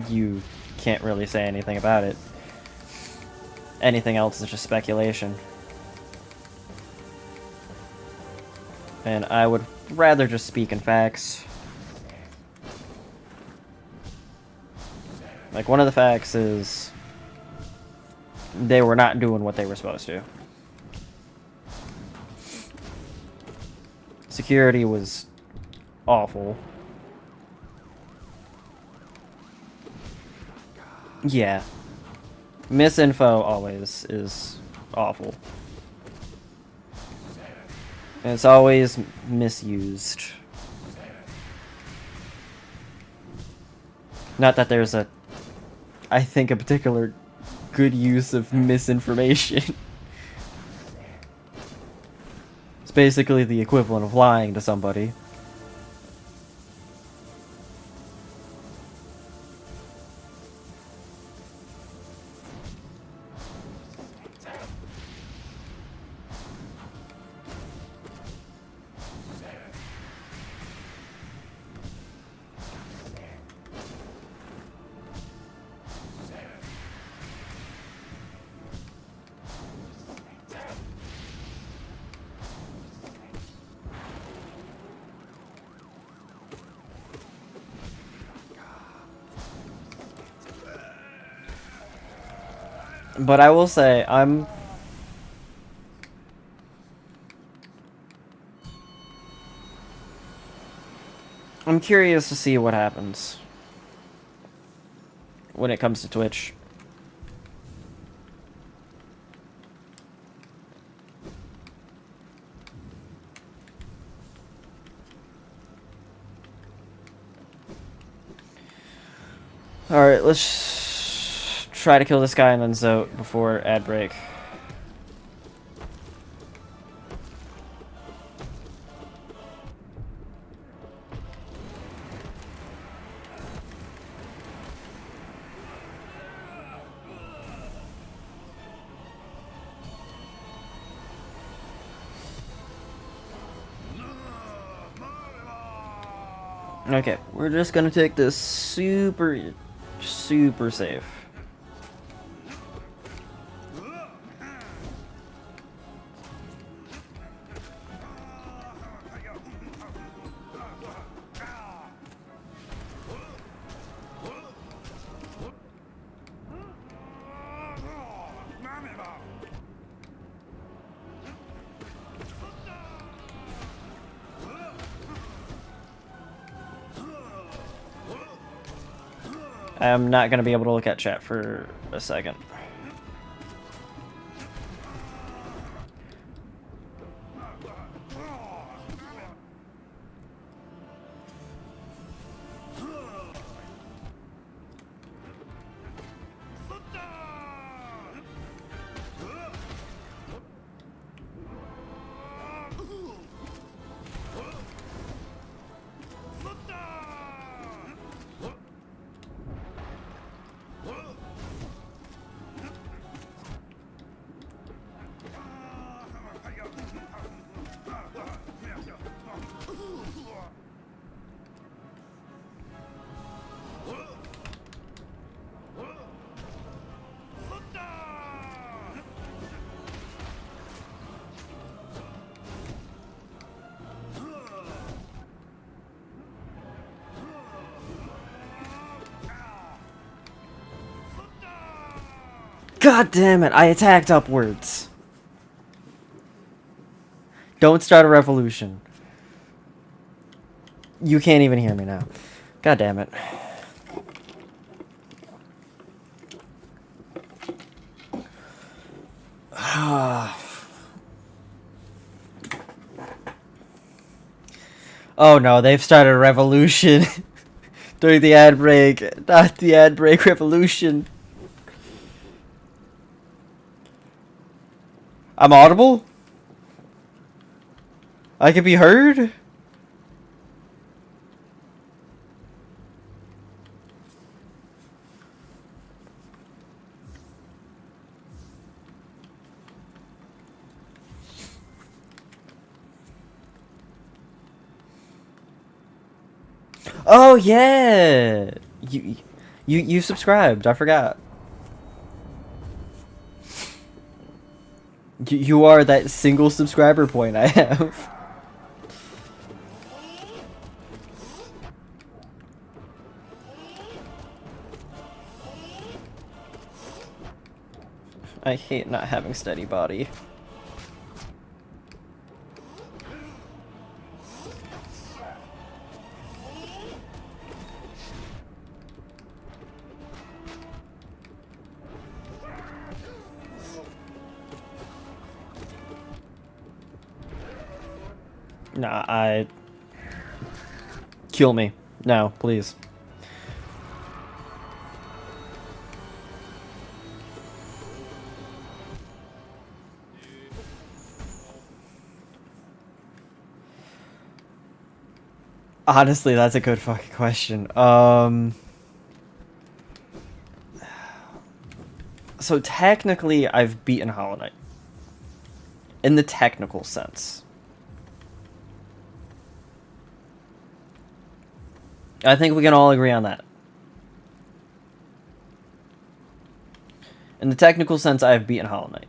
You can't really say anything about it. Anything else is just speculation. And I would rather just speak in facts. Like, one of the facts is they were not doing what they were supposed to. Security was awful. Yeah. Misinfo always is awful. And it's always misused. Not that there's I think, a particular good use of misinformation. It's basically the equivalent of lying to somebody. But I will say, I'm curious to see what happens when it comes to Twitch. Alright, let's try to kill this guy and then Zote before ad break. Okay, we're just gonna take this super safe. I'm not gonna be able to look at chat for a second. God damn it, I attacked upwards. Don't start a revolution. You can't even hear me now. God damn it. Oh no, they've started a revolution during the ad break. Not the ad break revolution. I'm audible? I can be heard? Oh yeah, you subscribed. I forgot. You are that single subscriber point I have. I hate not having steady body. Nah, kill me. No, please. Honestly, that's a good fucking question. So technically, I've beaten Hollow Knight. In the technical sense. I think we can all agree on that. In the technical sense, I have beaten Hollow Knight.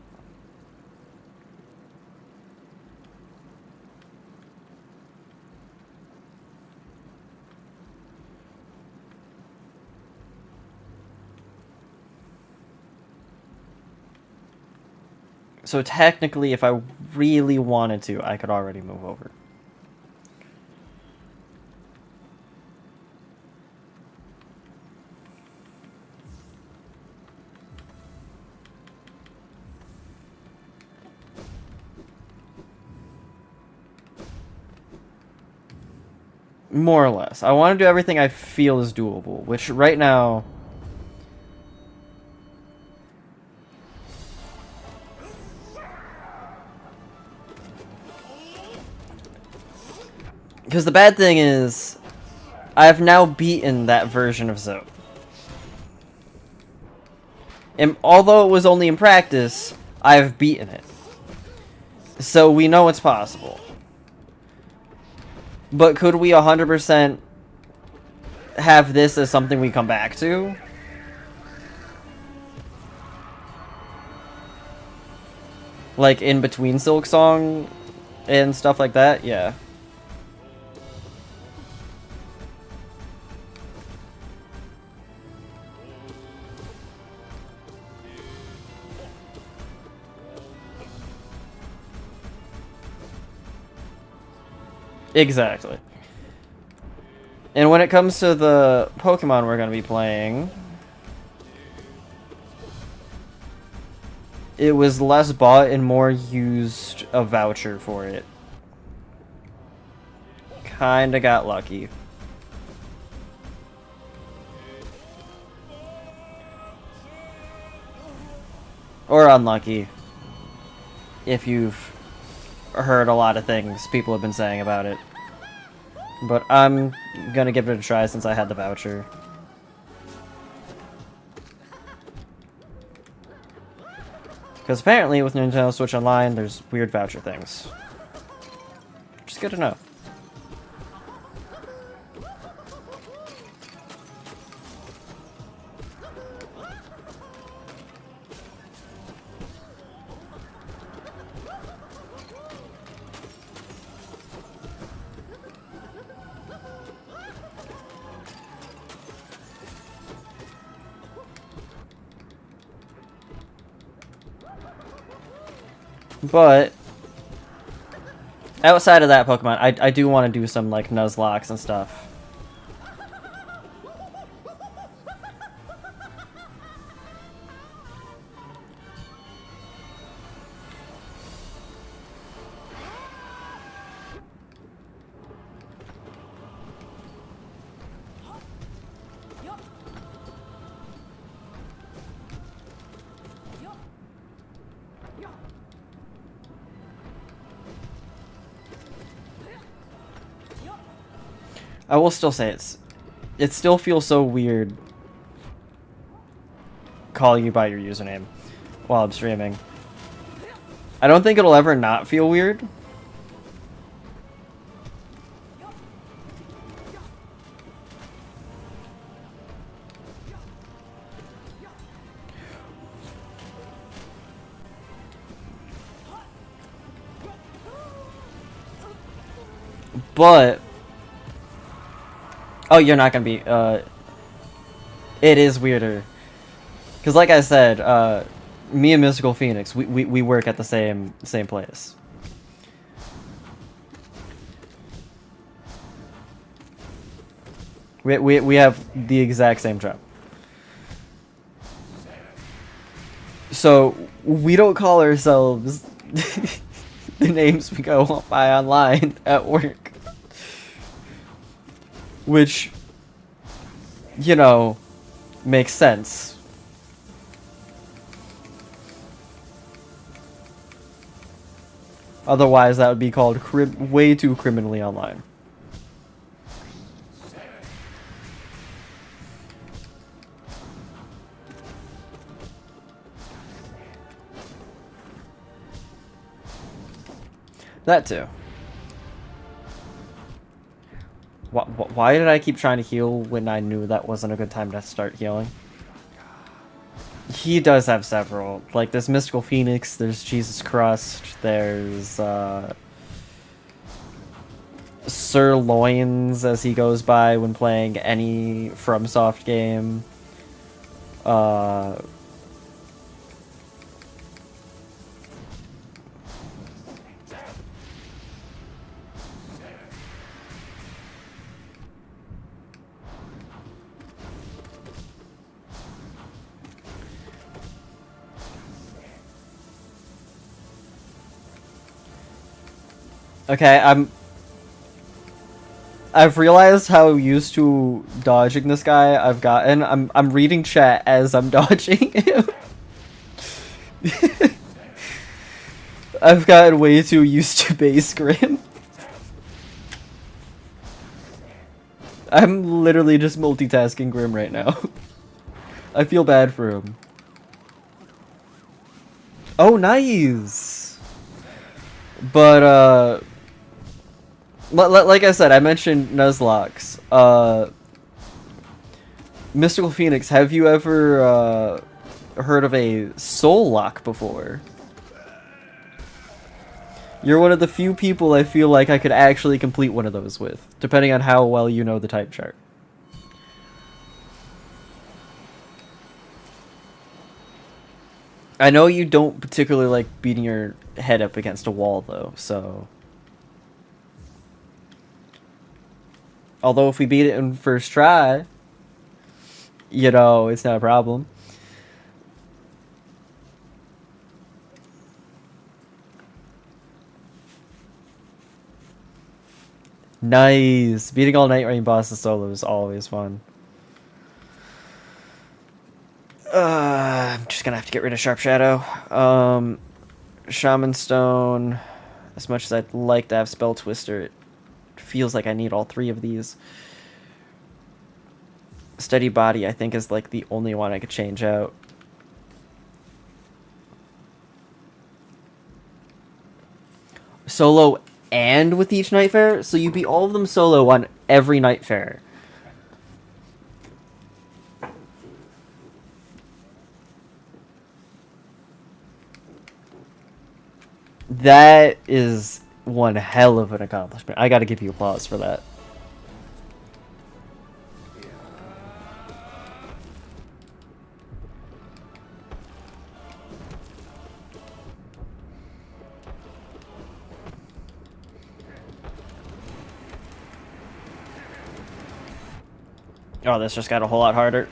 So technically, if I really wanted to, I could already move over. More or less. I want to do everything I feel is doable, which right now... Because the bad thing is, I have now beaten that version of Zoe. And although it was only in practice, I have beaten it. So we know it's possible. But could we 100% have this as something we come back to? Like in between Silk Song and stuff like that? Yeah. Exactly. And when it comes to the Pokemon we're going to be playing, it was less bought and more used a voucher for it. Kinda got lucky. Or unlucky. If you've heard a lot of things people have been saying about it. But I'm gonna give it a try since I had the voucher. Because apparently with Nintendo Switch Online, there's weird voucher things. Which is good to know. But outside of that Pokemon, I do want to do some like Nuzlocks and stuff. I will still say it still feels so weird calling you by your username while I'm streaming. I don't think it'll ever not feel weird. But oh, you're not gonna be, it is weirder. Because like I said, me and Mystical Phoenix, we work at the same place. We have the exact same job. So, we don't call ourselves the names we go by online at work. Which, you know, makes sense. Otherwise, that would be called way too criminally online. That too. Why did I keep trying to heal when I knew that wasn't a good time to start healing? He does have several. Like, there's Mystical Phoenix, there's Jesus Crust, there's, Sirloins, as he goes by when playing any FromSoft game. Okay, I've realized how used to dodging this guy I've gotten. I'm reading chat as I'm dodging him. I've gotten way too used to base Grim. I'm literally just multitasking Grim right now. I feel bad for him. Oh, nice! But, like I said, I mentioned Nuzlocks. Mystical Phoenix, have you ever heard of a Soul Lock before? You're one of the few people I feel like I could actually complete one of those with, depending on how well you know the type chart. I know you don't particularly like beating your head up against a wall, though, so... Although if we beat it in first try, you know, it's not a problem. Nice! Beating all Night Rain bosses solo is always fun. I'm just gonna have to get rid of Sharp Shadow. Shaman Stone. As much as I'd like to have Spell Twister, it feels like I need all three of these. Steady Body, I think, is like the only one I could change out. Solo and with each Night Fair? So you beat all of them solo on every Night Fair. That is one hell of an accomplishment. I gotta give you applause for that. Oh, this just got a whole lot harder.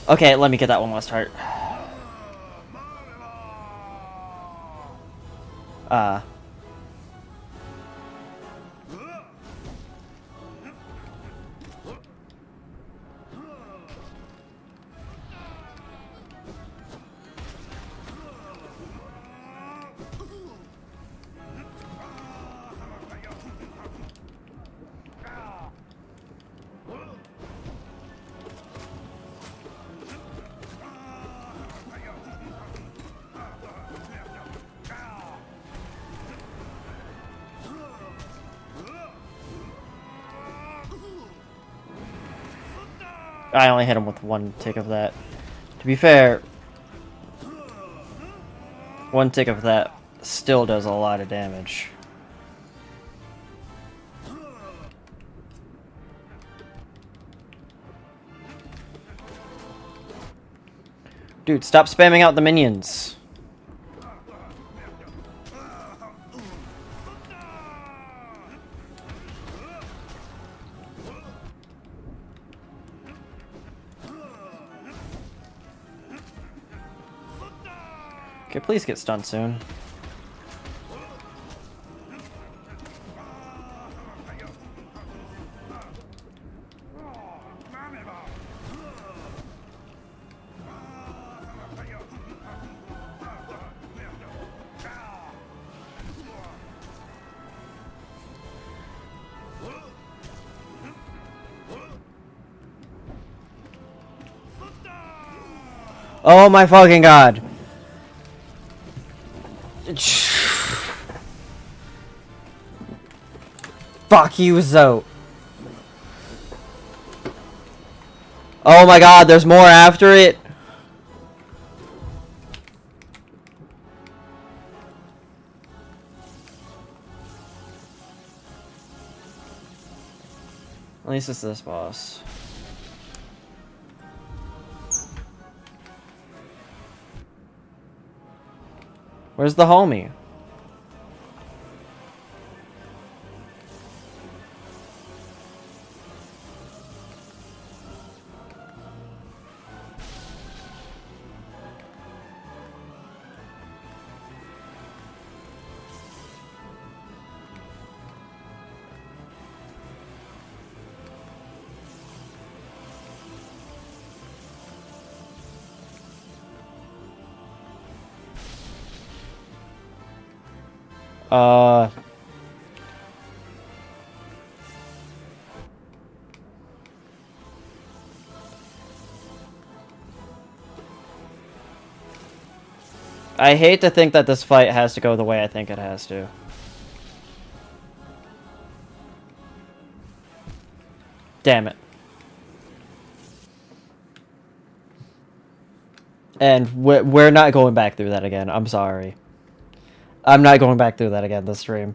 Okay, let me get that one last heart. I only hit him with one tick of that. To be fair, one tick of that still does a lot of damage. Dude, stop spamming out the minions. Okay, please get stunned soon. Oh my fucking god! Fuck you, Zoe. Oh my god, there's more after it? At least it's this boss. Where's the homie? I hate to think that this fight has to go the way I think it has to. Damn it. And we're not going back through that again. I'm sorry. I'm not going back through that again this stream.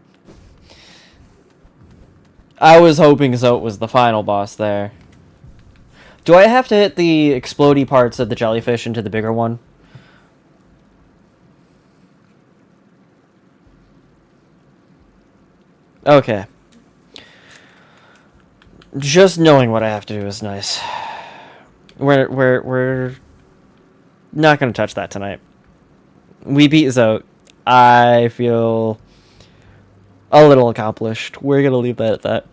I was hoping Zote was the final boss there. Do I have to hit the explodey parts of the jellyfish into the bigger one? Okay. Just knowing what I have to do is nice. We're not gonna touch that tonight. We beat Zote. I feel a little accomplished. We're gonna leave that at that.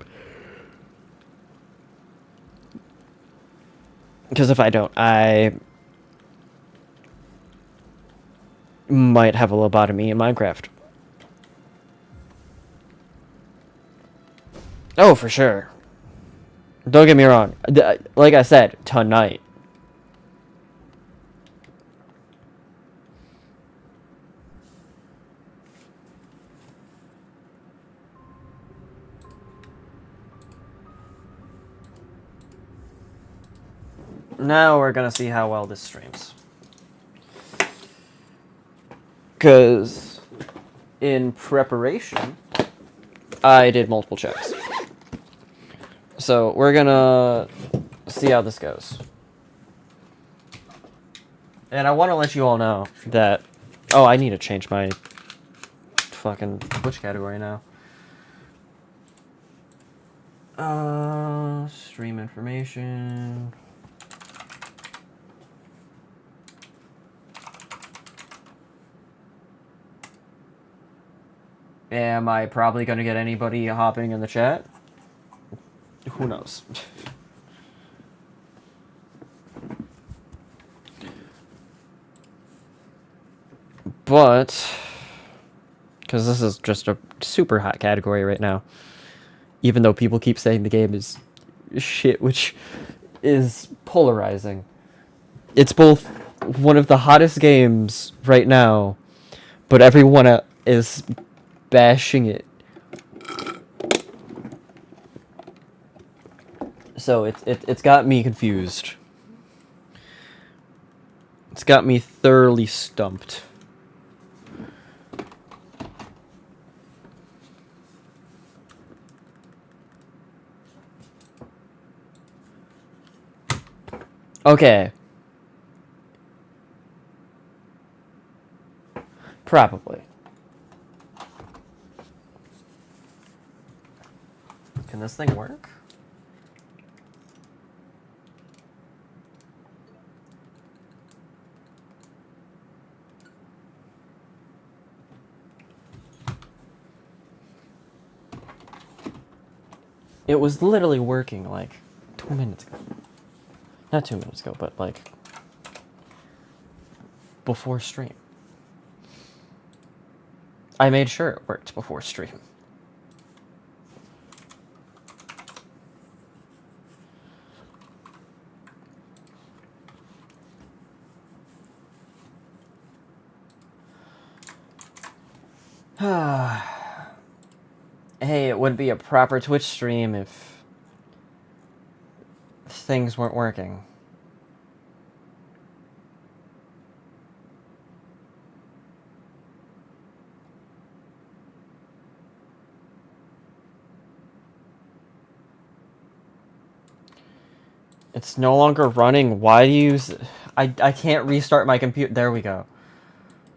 Because if I don't, I might have a lobotomy in Minecraft. Oh, for sure. Don't get me wrong. Like I said, tonight. Now we're gonna see how well this streams. Because in preparation, I did multiple checks. So we're gonna see how this goes. And I want to let you all know that... Oh, I need to change my fucking Twitch category now. Stream information. Am I probably gonna get anybody hopping in the chat? Who knows? But, because this is just a super hot category right now, even though people keep saying the game is shit, which is polarizing. It's both one of the hottest games right now, but everyone is bashing it. So it's got me confused. It's got me thoroughly stumped. Okay. Probably. Can this thing work? It was literally working like 2 minutes ago. Not 2 minutes ago, but like before stream. I made sure it worked before stream. Hey, it would be a proper Twitch stream if things weren't working. It's no longer running. Why do you... I can't restart my computer. There we go.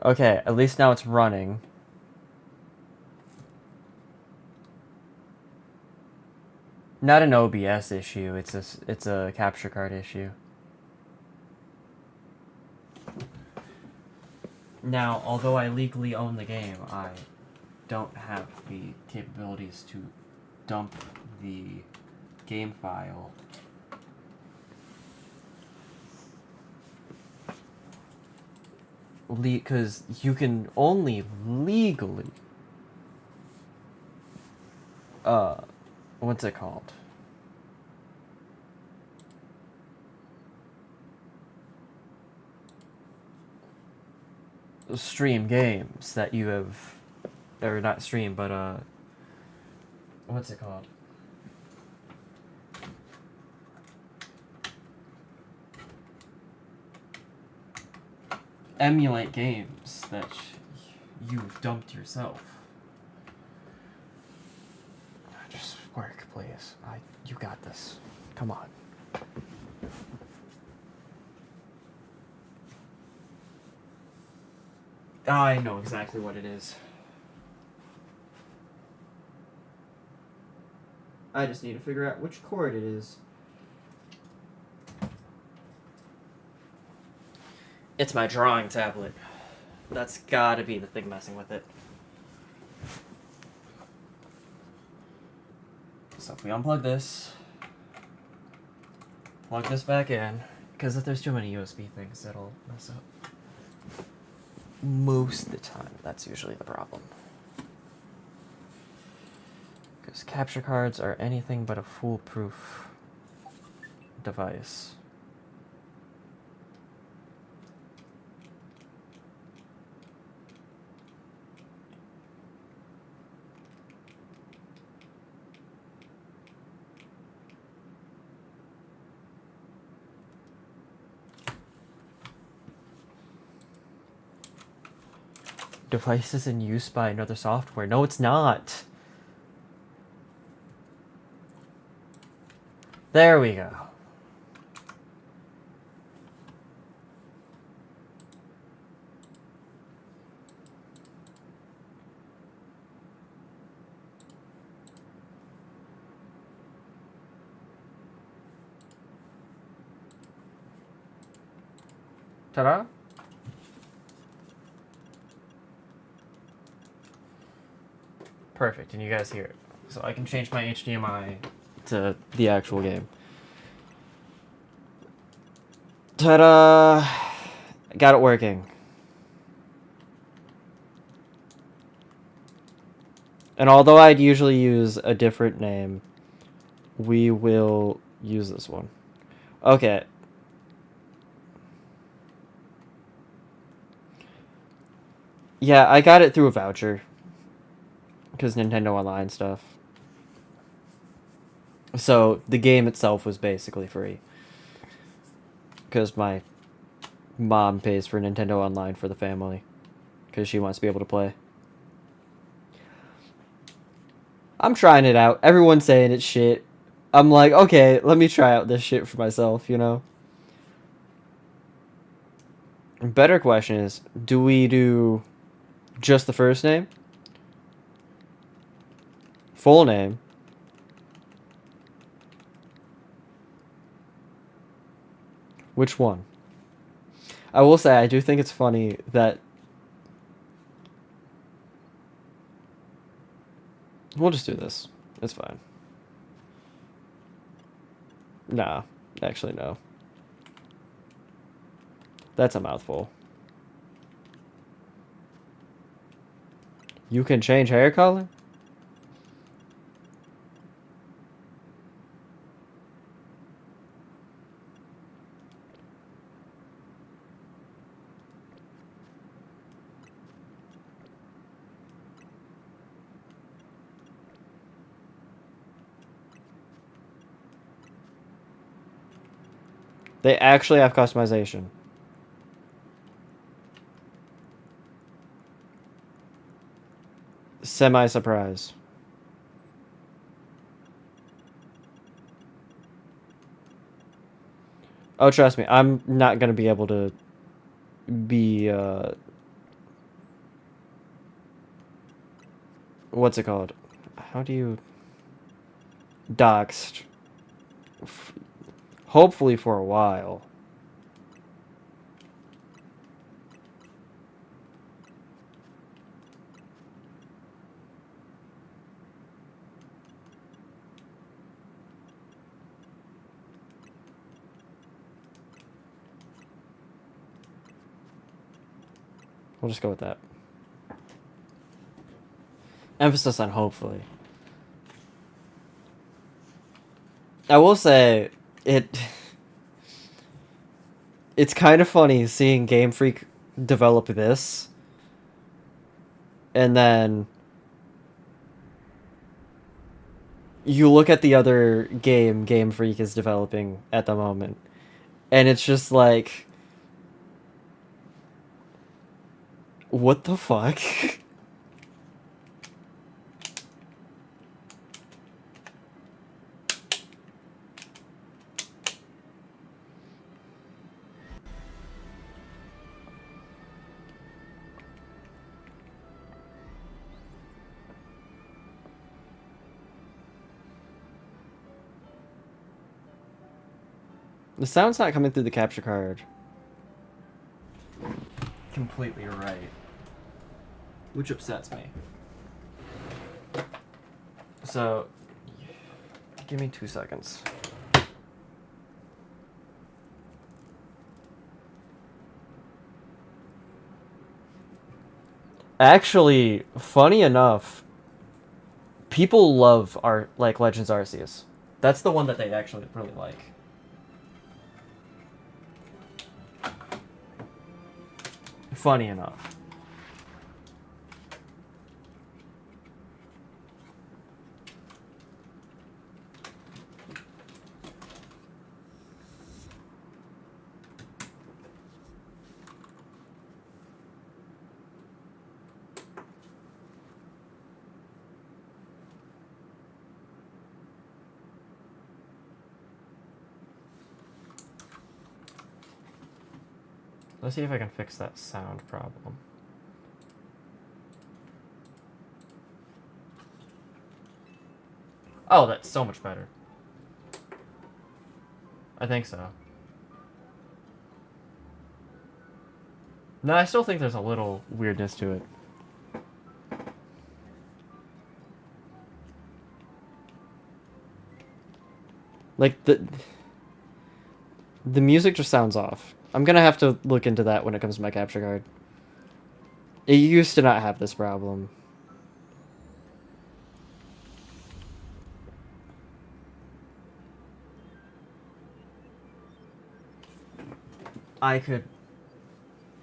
Okay, at least now it's running. Not an OBS issue. It's a capture card issue. Now, although I legally own the game, I don't have the capabilities to dump the game file. Because you can only legally... what's it called? Stream games that you have... Or not stream, but, what's it called? Emulate games that you've dumped yourself. Just work, please. You got this. Come on. I know exactly what it is. I just need to figure out which chord it is. It's my drawing tablet. That's gotta be the thing messing with it. So if we unplug this, plug this back in, because if there's too many USB things, it'll mess up. Most of the time, that's usually the problem. Because capture cards are anything but a foolproof device. Device is in use by another software. No, it's not. There we go. Ta-da! Perfect, and you guys hear it. So I can change my HDMI to the actual game. Ta-da! Got it working. And although I'd usually use a different name, we will use this one. Okay. Yeah, I got it through a voucher. Because Nintendo Online stuff. So, the game itself was basically free. Because my mom pays for Nintendo Online for the family. Because she wants to be able to play. I'm trying it out. Everyone's saying it's shit. I'm like, okay, let me try out this shit for myself, you know? Better question is, do we do just the first name? Full name? Which one? I will say, I do think it's funny that... We'll just do this. It's fine. Nah, actually no. That's a mouthful. You can change hair color? They actually have customization. Semi-surprise. Oh, trust me, I'm not gonna be able to be, what's it called? How do you... Doxed. Hopefully for a while. We'll just go with that. Emphasis on hopefully. I will say, it's kind of funny seeing Game Freak develop this, and then you look at the other game Game Freak is developing at the moment, and it's just like, what the fuck? The sound's not coming through the capture card. Completely right. Which upsets me. So, give me 2 seconds. Actually, funny enough, people love Legends Arceus. That's the one that they actually really like. Funny enough. Let's see if I can fix that sound problem. Oh, that's so much better. I think so. No, I still think there's a little weirdness to it. Like, the music just sounds off. I'm gonna have to look into that when it comes to my capture card. It used to not have this problem. I could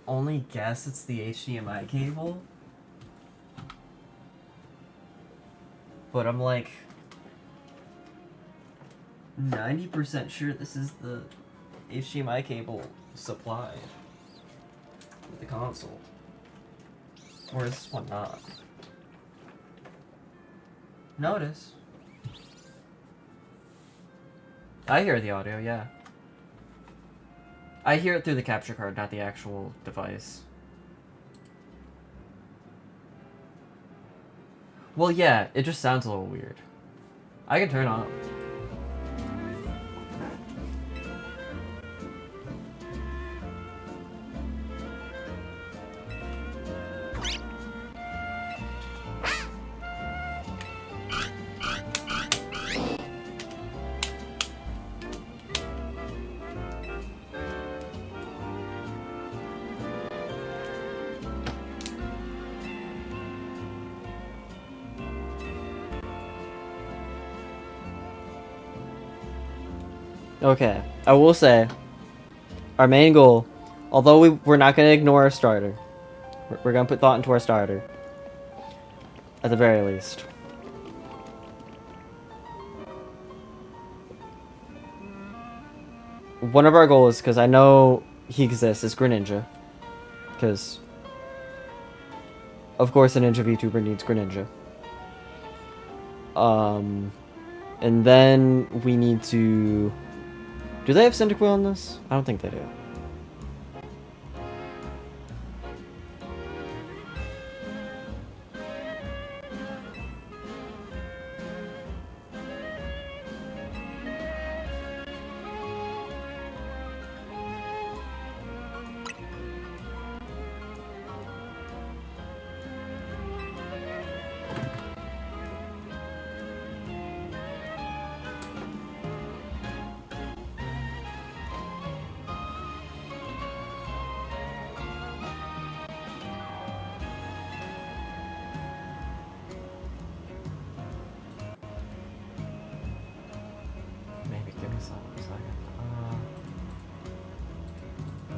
only guess it's the HDMI cable. But I'm like 90% sure this is the HDMI cable supplied with the console. Or is this one not? Notice. I hear the audio, yeah. I hear it through the capture card, not the actual device. Well, yeah, it just sounds a little weird. I can turn on. Okay, I will say, our main goal, although we're not going to ignore our starter, we're going to put thought into our starter, at the very least. One of our goals, because I know he exists, is Greninja, because, of course, a Ninja VTuber needs Greninja. And then we need to... Do they have Cyndaquil in this? I don't think they do.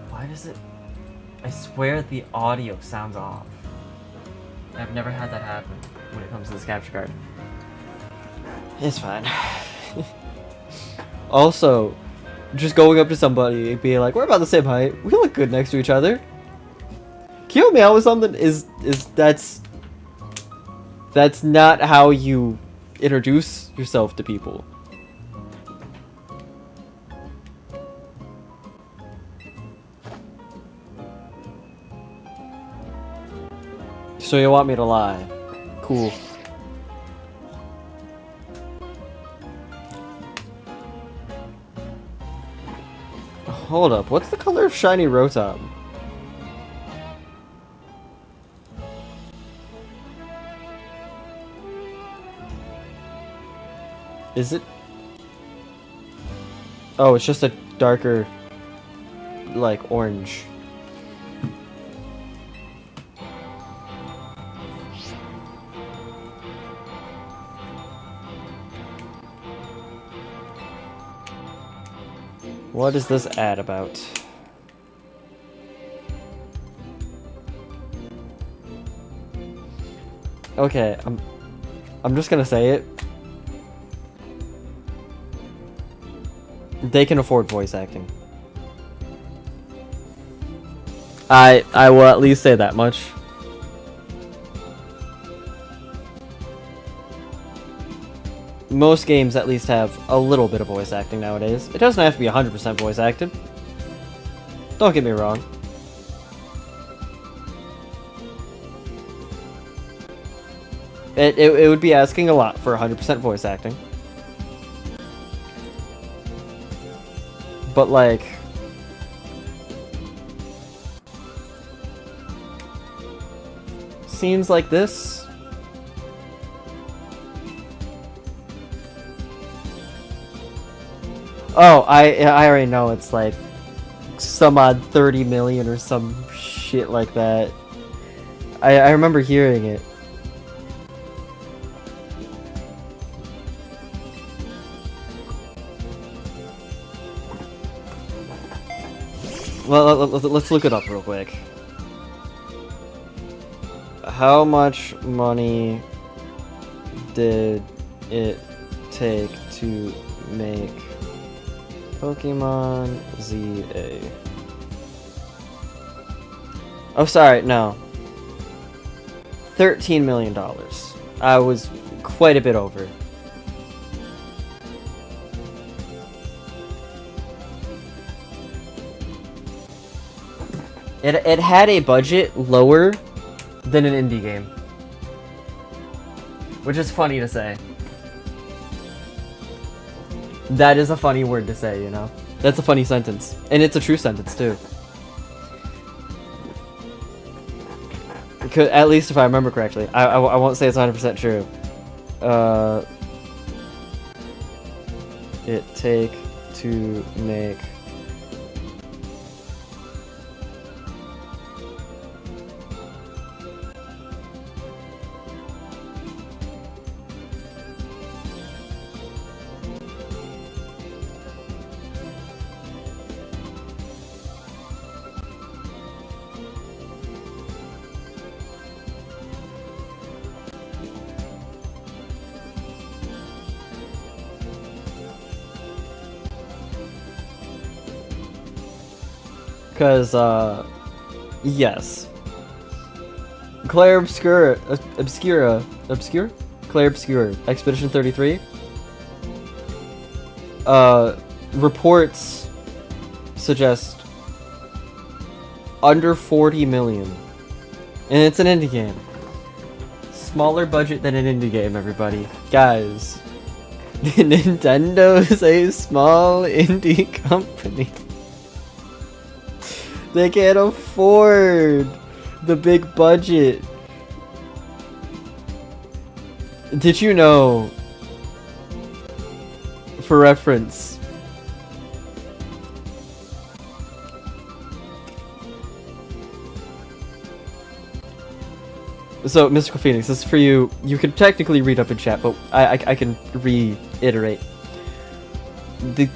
Why does it... I swear the audio sounds off. I've never had that happen when it comes to this capture card. It's fine. Also, just going up to somebody and being like, we're about the same height, we look good next to each other. Can you help me out with something? That's not how you introduce yourself to people. So you want me to lie? Cool. Hold up, what's the color of shiny Rotom? Is it? Oh, it's just a darker, like, orange. What is this ad about? Okay, I'm just gonna say it. They can afford voice acting. I will at least say that much. Most games at least have a little bit of voice acting nowadays. It doesn't have to be 100% voice acted. Don't get me wrong. It would be asking a lot for 100% voice acting. But like... seems like this. Oh, I already know it's like some odd 30 million or some shit like that. I remember hearing it. Well, let's look it up real quick. How much money did it take to make Pokemon ZA? Oh, sorry, no. $13 million. I was quite a bit over. It had a budget lower than an indie game. Which is funny to say. That is a funny word to say, you know? That's a funny sentence. And it's a true sentence, too. At least if I remember correctly. I won't say it's 100% true. It take to make... Because, yes. Claire Obscura, Claire Obscura, Expedition 33. Reports suggest under 40 million. And it's an indie game. Smaller budget than an indie game, everybody. Guys, Nintendo's a small indie company. They can't afford the big budget. Did you know, for reference, so Mystical Phoenix, this is for you. You can technically read up in chat, but I can reiterate. The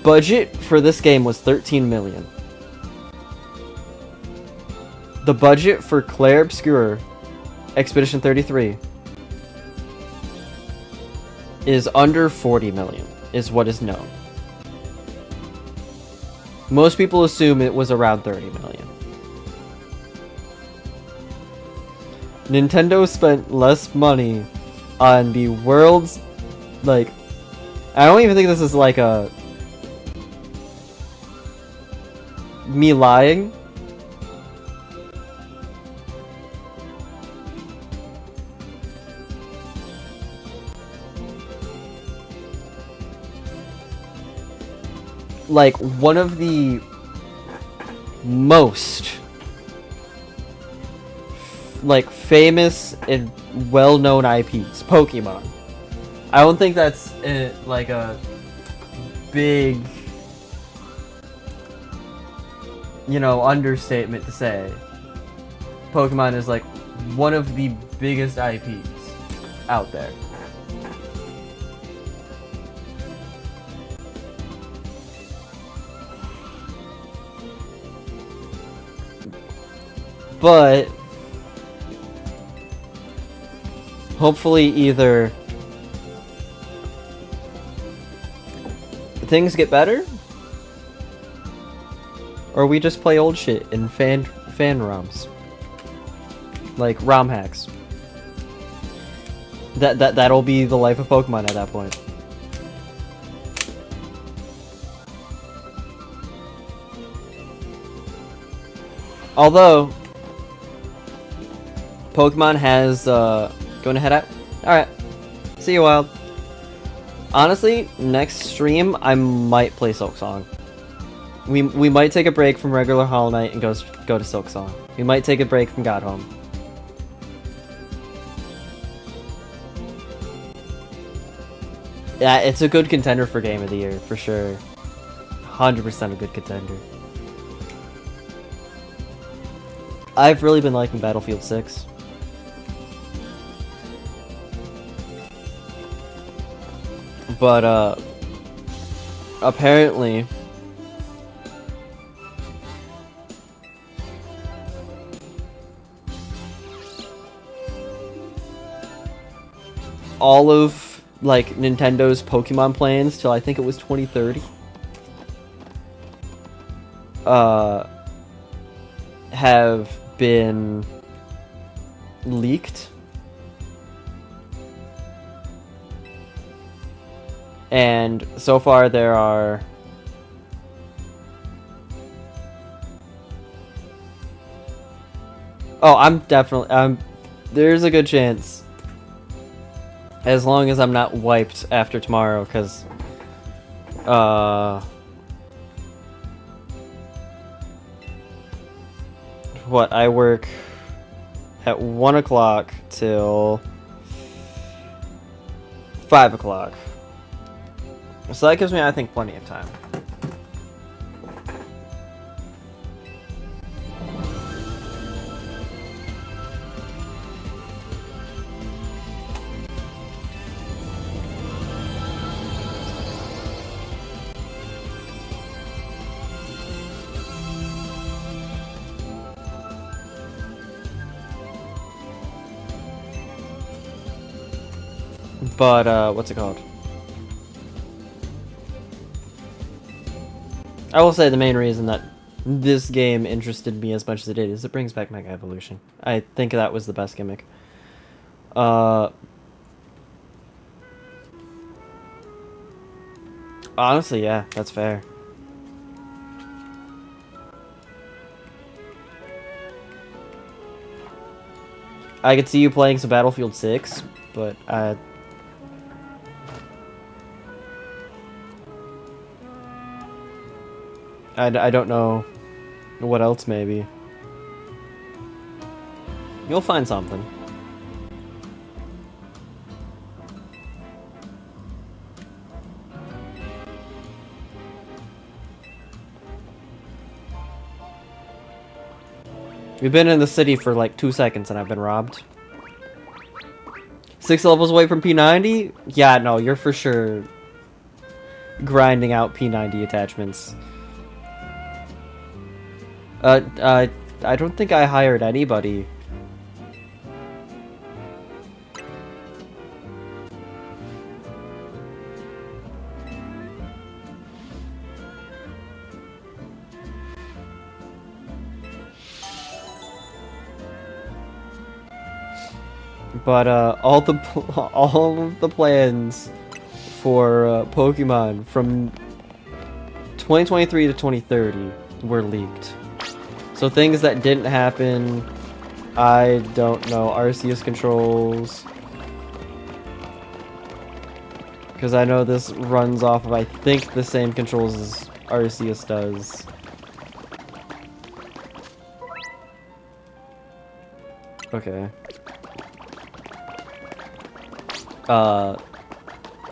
budget for this game was 13 million. The budget for Claire Obscura, Expedition 33, is under 40 million, is what is known. Most people assume it was around 30 million. Nintendo spent less money on the world's, like, I don't even think this is like a me lying. Like, one of the most like famous and well-known IPs, Pokemon. I don't think that's like a big, you know, understatement to say. Pokemon is like one of the biggest IPs out there. But hopefully either things get better, or we just play old shit in fan ROMs, like ROM hacks. That'll be the life of Pokemon at that point. Although Pokemon has going to head out. Alright. See you, Wild. Honestly, next stream I might play Silksong. We might take a break from regular Hollow Knight and go to Silksong. We might take a break from Godhome. Yeah, it's a good contender for Game of the Year, for sure. 100% a good contender. I've really been liking Battlefield 6. But, apparently... all of, like, Nintendo's Pokemon plans till I think it was 2030, have been leaked. And so far there are... oh, I'm definitely... there's a good chance. As long as I'm not wiped after tomorrow, because... what, I work at 1 o'clock till 5 o'clock. So that gives me, I think, plenty of time. But, what's it called? I will say the main reason that this game interested me as much as it did is it brings back Mega Evolution. I think that was the best gimmick. Honestly, yeah, that's fair. I could see you playing some Battlefield 6, but I don't know what else, maybe. You'll find something. We've been in the city for like 2 seconds and I've been robbed. 6 levels away from P90? Yeah, no, you're for sure grinding out P90 attachments. I don't think I hired anybody. But all of the plans for Pokemon from 2023 to 2030 were leaked. So things that didn't happen, I don't know. Arceus controls, because I know this runs off of, I think, the same controls as Arceus does. Okay.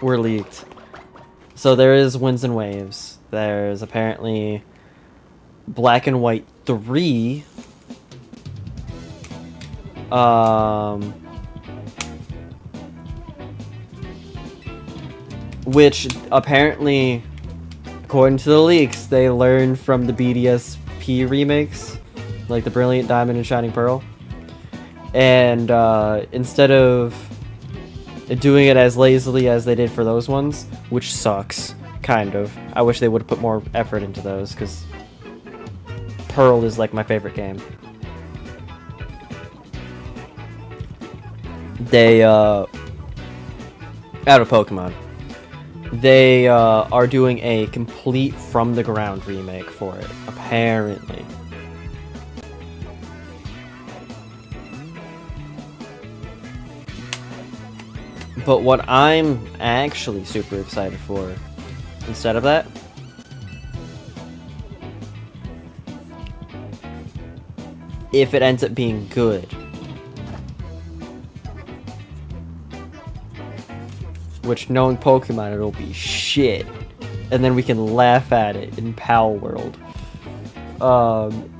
Were leaked. So there is Winds and Waves. There's apparently Black and White 3. Which apparently, according to the leaks, they learned from the BDSP remakes, like the Brilliant Diamond and Shining Pearl. And instead of doing it as lazily as they did for those ones, which sucks, kind of. I wish they would have put more effort into those, because Pearl is like my favorite game. They, out of Pokemon, they are doing a complete from the ground remake for it, apparently. But what I'm actually super excited for, instead of that, if it ends up being good, which knowing Pokemon, it'll be shit. And then we can laugh at it in Pal World.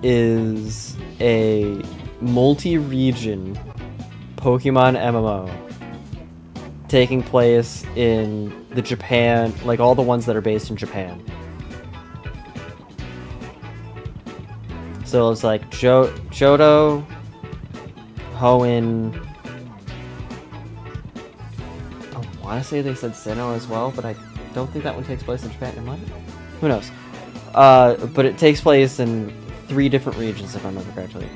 Is a multi-region Pokemon MMO taking place in the Japan, like all the ones that are based in Japan. So it's like Johto, Hoenn. I want to say they said Sinnoh as well, but I don't think that one takes place in Japan. It might. Who knows? But it takes place in 3 different regions, if I remember correctly.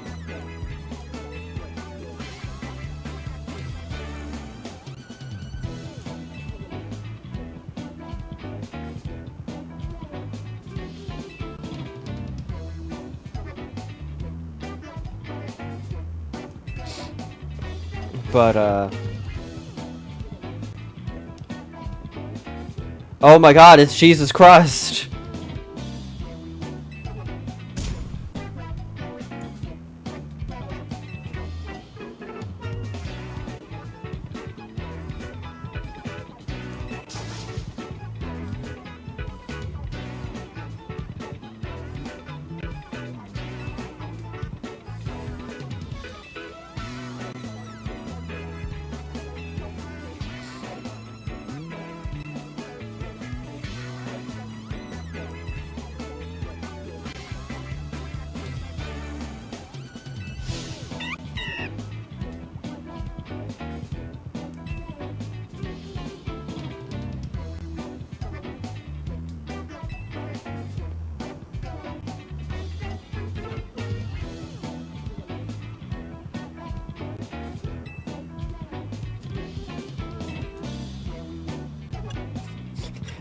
But, oh my god, it's Jesus Christ!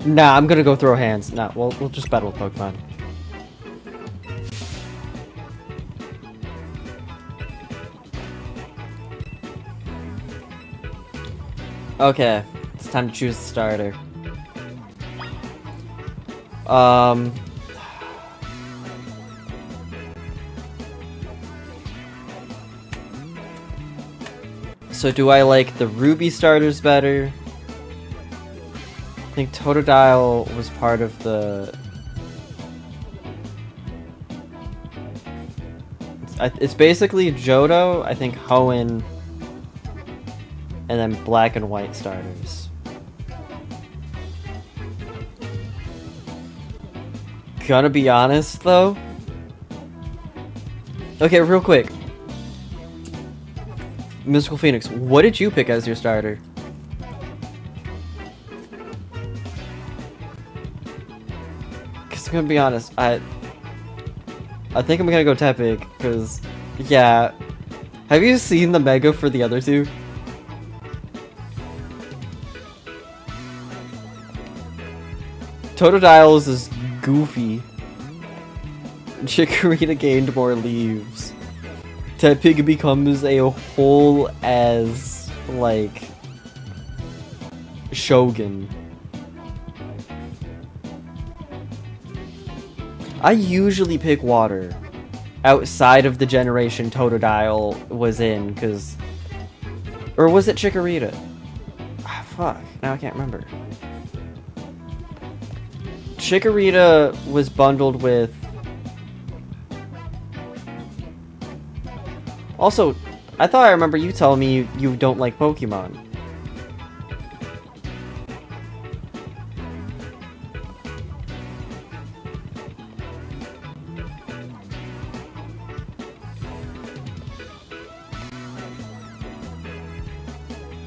Nah, I'm gonna go throw hands. Nah, we'll just battle with Pokemon. Okay, it's time to choose the starter. So do I like the Ruby starters better? I think Totodile was part of the... It's basically Johto, I think Hoenn, and then black and white starters. Gonna be honest, though. Okay, real quick. Mystical Phoenix, what did you pick as your starter? I'm gonna be honest, I think I'm gonna go Tepig, because, yeah. Have you seen the Mega for the other two? Totodile's is goofy. Chikorita gained more leaves. Tepig becomes a whole as, like, Shogun. I usually pick water outside of the generation Totodile was in, because... Or was it Chikorita? Ah, fuck. Now I can't remember. Chikorita was bundled with... Also, I thought I remember you telling me you don't like Pokemon.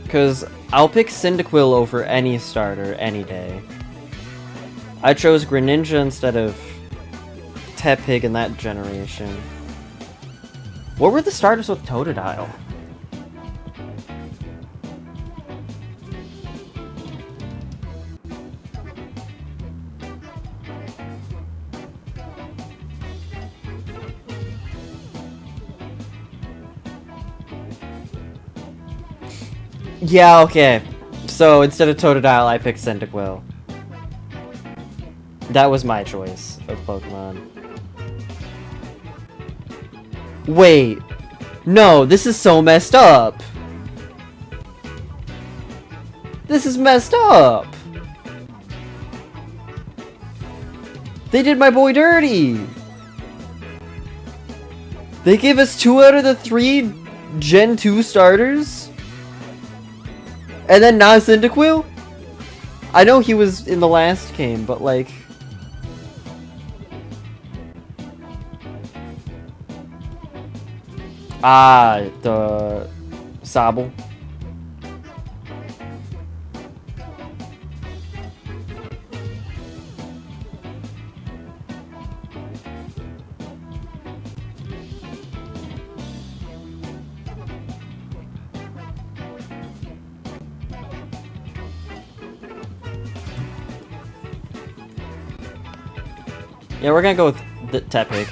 Because I'll pick Cyndaquil over any starter any day. I chose Greninja instead of Tepig in that generation. What were the starters with Totodile? Yeah, okay. So instead of Totodile, I picked Cyndaquil. That was my choice of Pokemon. Wait. No, this is so messed up. This is messed up! They did my boy dirty! They gave us 2 out of the 3 Gen 2 starters? And then not Cyndaquil? I know he was in the last game, but like... Ah, the... Sobble. Yeah, we're gonna go with the Tepig.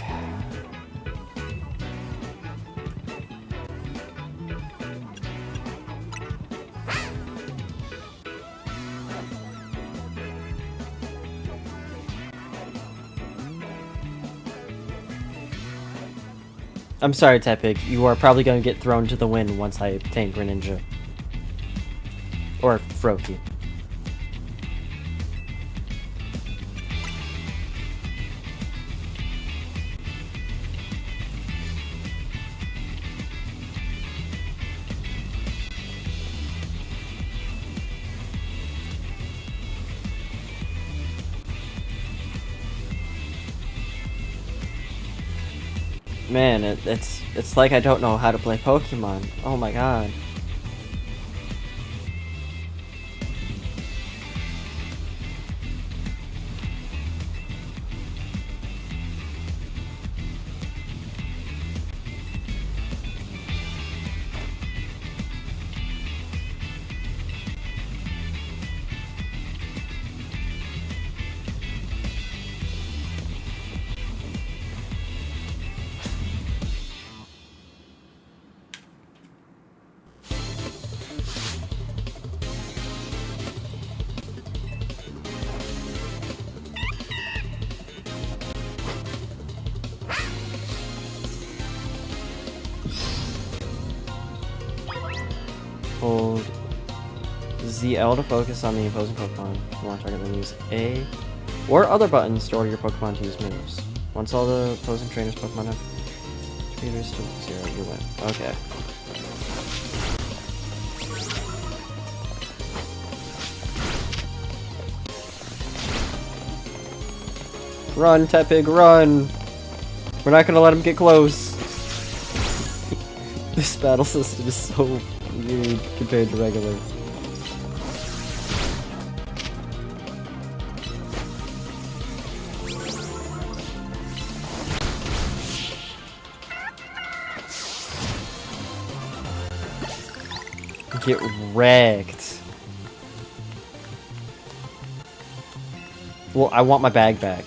I'm sorry, Tepig. You are probably going to get thrown to the wind once I obtain Greninja. Or Froakie. Man, it's like I don't know how to play Pokemon. Oh my god. Hold ZL to focus on the opposing Pokemon. If you want to target them, use A or other buttons to order your Pokemon to use moves. Once all the opposing trainers' Pokemon have speeders to 0, you win. Okay. Run, Tepig, run! We're not gonna let him get close. This battle system is so weird compared to regular. Get wrecked. Well, I want my bag back.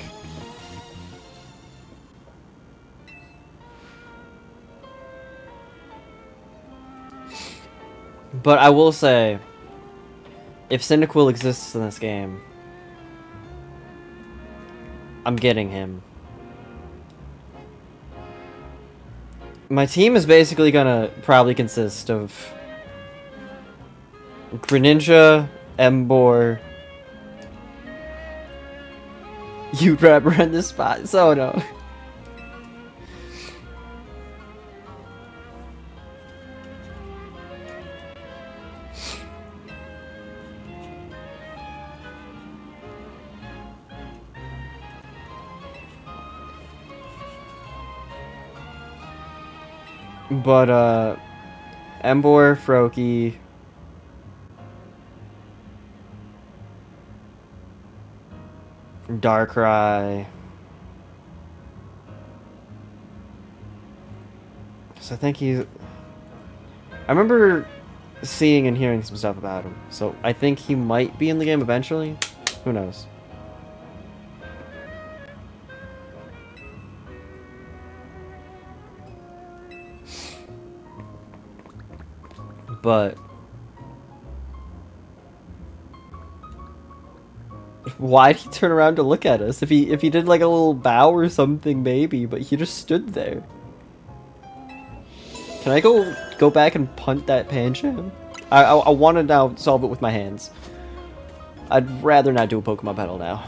But I will say, if Cyndaquil exists in this game, I'm getting him. My team is basically gonna probably consist of Greninja, Emboar, you grab in this spot, so no. But, Emboar, Froakie, Darkrai. So I think he's... I remember seeing and hearing some stuff about him. So I think he might be in the game eventually. Who knows? But why'd he turn around to look at us? If he did like a little bow or something, maybe, but he just stood there. Can I go back and punt that Pancham? I want to now solve it with my hands. I'd rather not do a Pokemon battle now.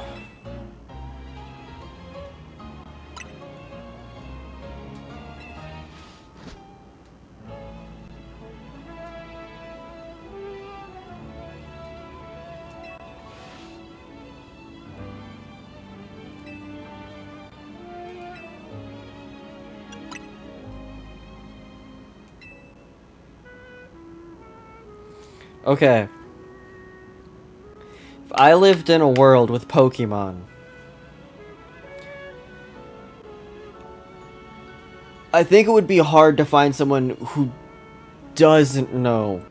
Okay. If I lived in a world with Pokemon, I think it would be hard to find someone who doesn't know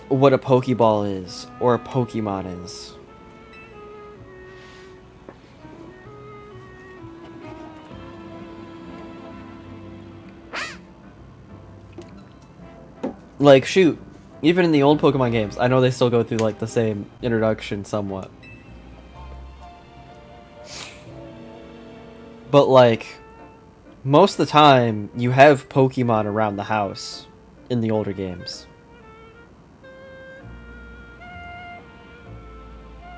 what a Pokeball is or a Pokemon is. Like, shoot, even in the old Pokemon games, I know they still go through, like, the same introduction somewhat. But, like, most of the time, you have Pokemon around the house in the older games.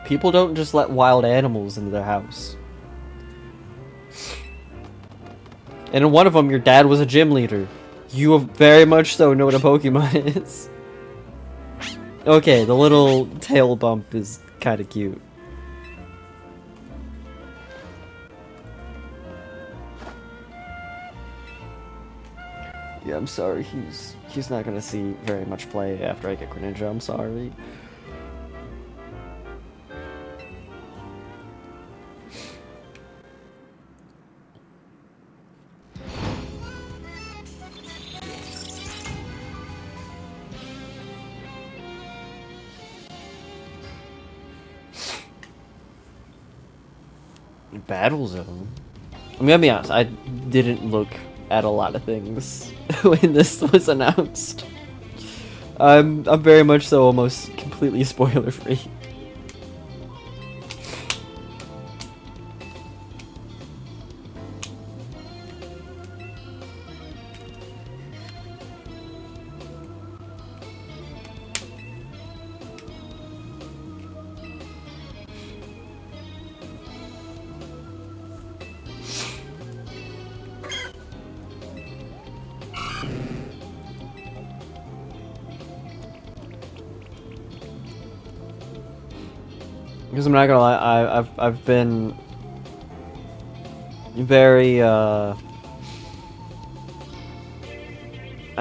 People don't just let wild animals into their house. And in one of them, your dad was a gym leader. You very much so know what a Pokemon is. Okay, the little tail bump is kind of cute. Yeah, I'm sorry. He's not gonna see very much play after I get Greninja. I'm sorry. Battle Zone? I'm gonna be honest, I didn't look at a lot of things when this was announced. I'm very much so almost completely spoiler free. Because I'm not gonna lie, I've been very I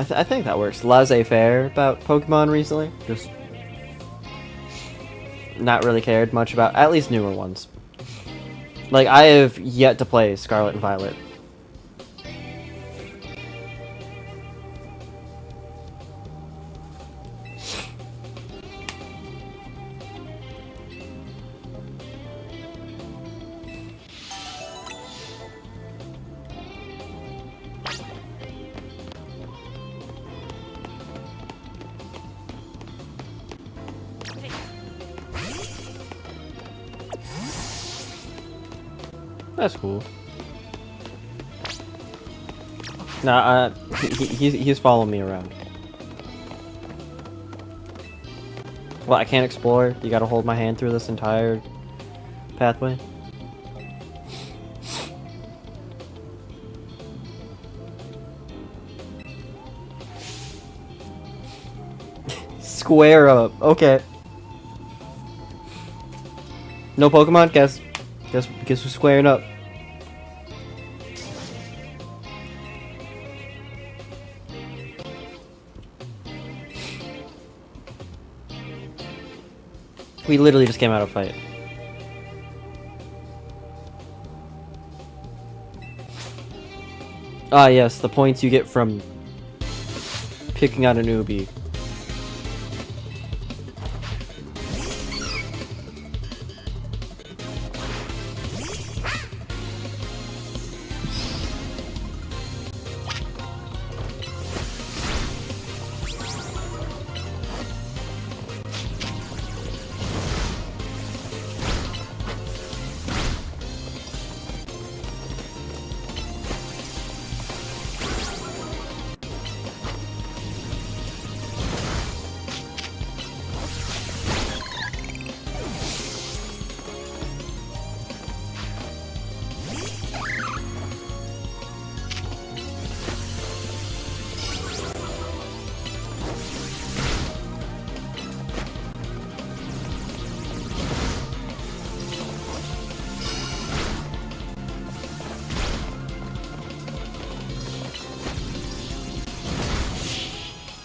think that works. Laissez-faire about Pokemon recently. Just not really cared much about at least newer ones. Like I have yet to play Scarlet and Violet. That's cool. Nah, he's following me around. Well, I can't explore. You gotta hold my hand through this entire pathway. Square up. Okay. No Pokemon? Guess we're squaring up. We literally just came out of a fight. Ah, yes, the points you get from picking out a newbie.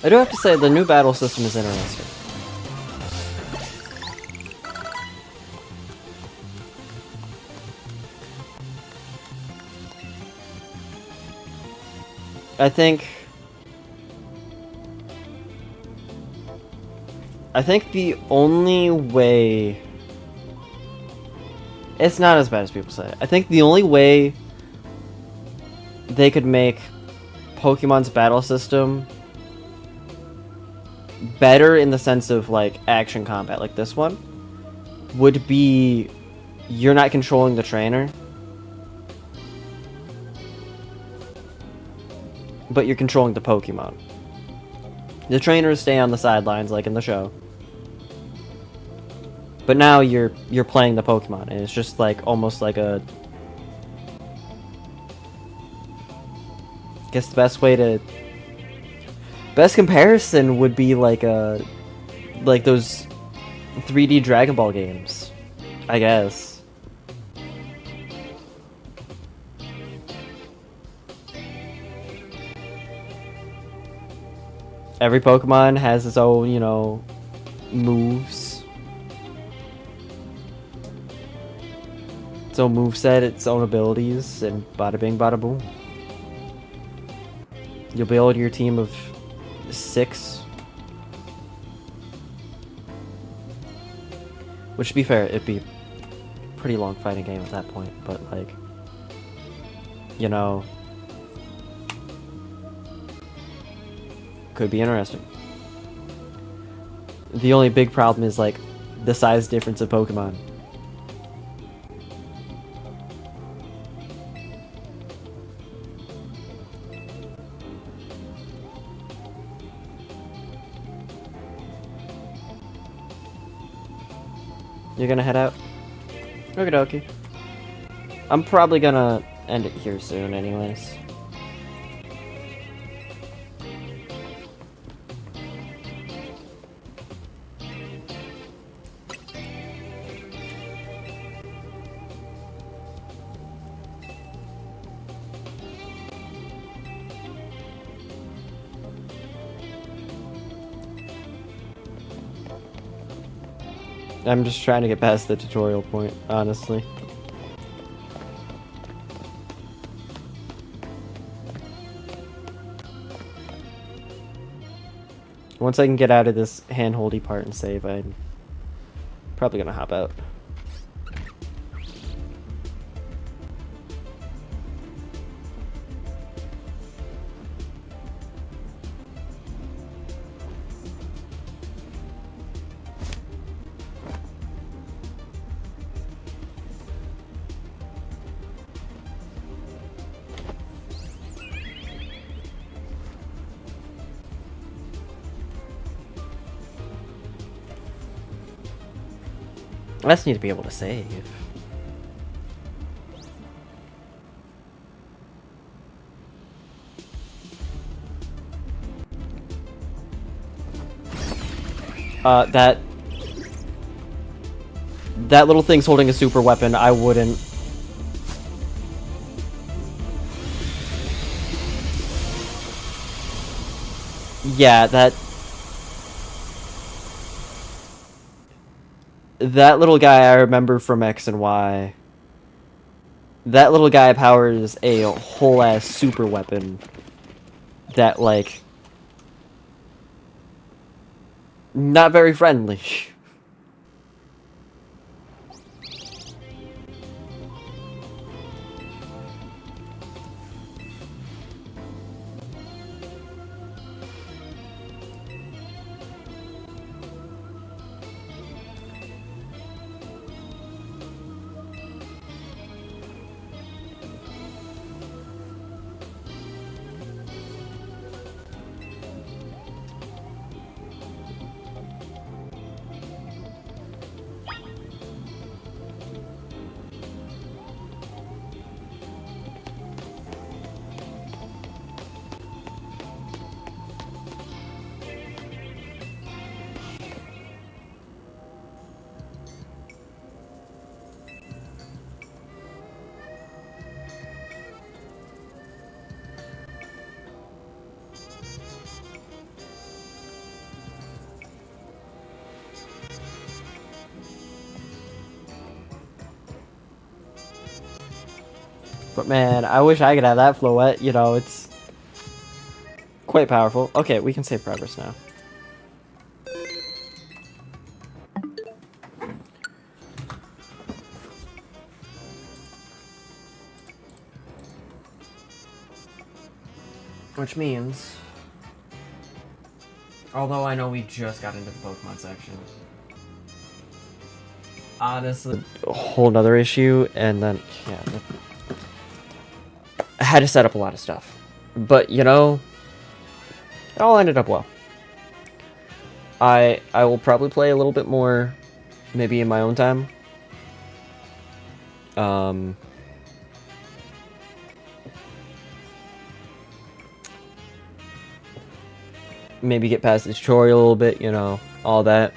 I do have to say, the new battle system is interesting. I think the only way... It's not as bad as people say. I think the only way they could make Pokemon's battle system better in the sense of, like, action combat, like this one, would be you're not controlling the trainer, but you're controlling the Pokemon. The trainers stay on the sidelines, like in the show. But now you're playing the Pokemon, and it's just like almost like a... I guess the best comparison would be like those 3D Dragon Ball games, I guess. Every Pokemon has its own, you know, moves. Its own moveset, its own abilities, and bada bing, bada boom. You'll build your team of 6. Which, to be fair, it'd be a pretty long fighting game at that point, but, like, you know, could be interesting. The only big problem is, like, the size difference of Pokemon. You're gonna head out? Okie dokie. I'm probably gonna end it here soon anyways. I'm just trying to get past the tutorial point, honestly. Once I can get out of this hand-holdy part and save, I'm probably gonna hop out. I just need to be able to save. That little thing's holding a super weapon. I wouldn't. Yeah, that little guy I remember from X and Y. That little guy powers a whole ass super weapon that, like, not very friendly. But man, I wish I could have that floette. You know, it's quite powerful. Okay, we can save progress now. Which means, although I know we just got into the Pokemon section, honestly, a whole nother issue, and then, yeah, I had to set up a lot of stuff. But, you know, it all ended up well. I will probably play a little bit more, maybe in my own time. Maybe get past the tutorial a little bit, you know, all that.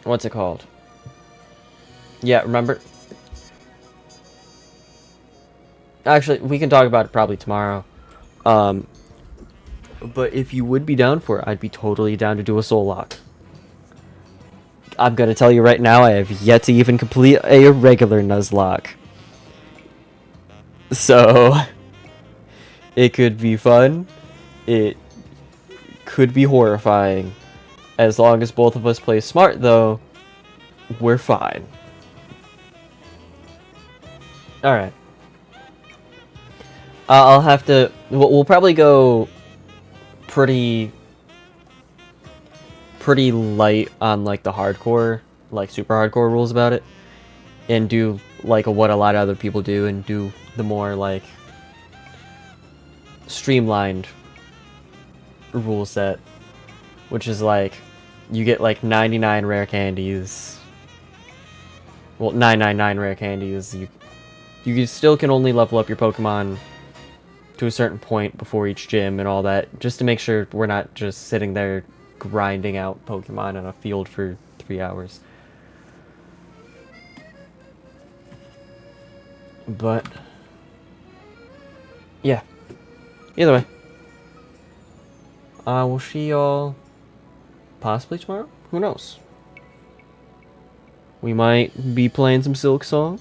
What's it called? Yeah, remember? Actually, we can talk about it probably tomorrow. But if you would be down for it, I'd be totally down to do a soul lock. I'm gonna tell you right now, I have yet to even complete a regular Nuzlocke. So, it could be fun. It could be horrifying. As long as both of us play smart, though, we're fine. Alright. I'll have to... We'll probably go pretty light on, like, the hardcore, like, super hardcore rules about it. And do, like, what a lot of other people do, and do the more, like, streamlined rule set. Which is, like, you get, like, 99 rare candies. Well, 999 rare candies. You still can only level up your Pokemon to a certain point before each gym and all that, just to make sure we're not just sitting there grinding out Pokemon on a field for 3 hours. But, yeah. Either way. We'll see y'all possibly tomorrow? Who knows? We might be playing some Silk Song.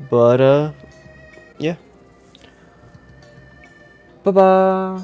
But, yeah. Bye-bye.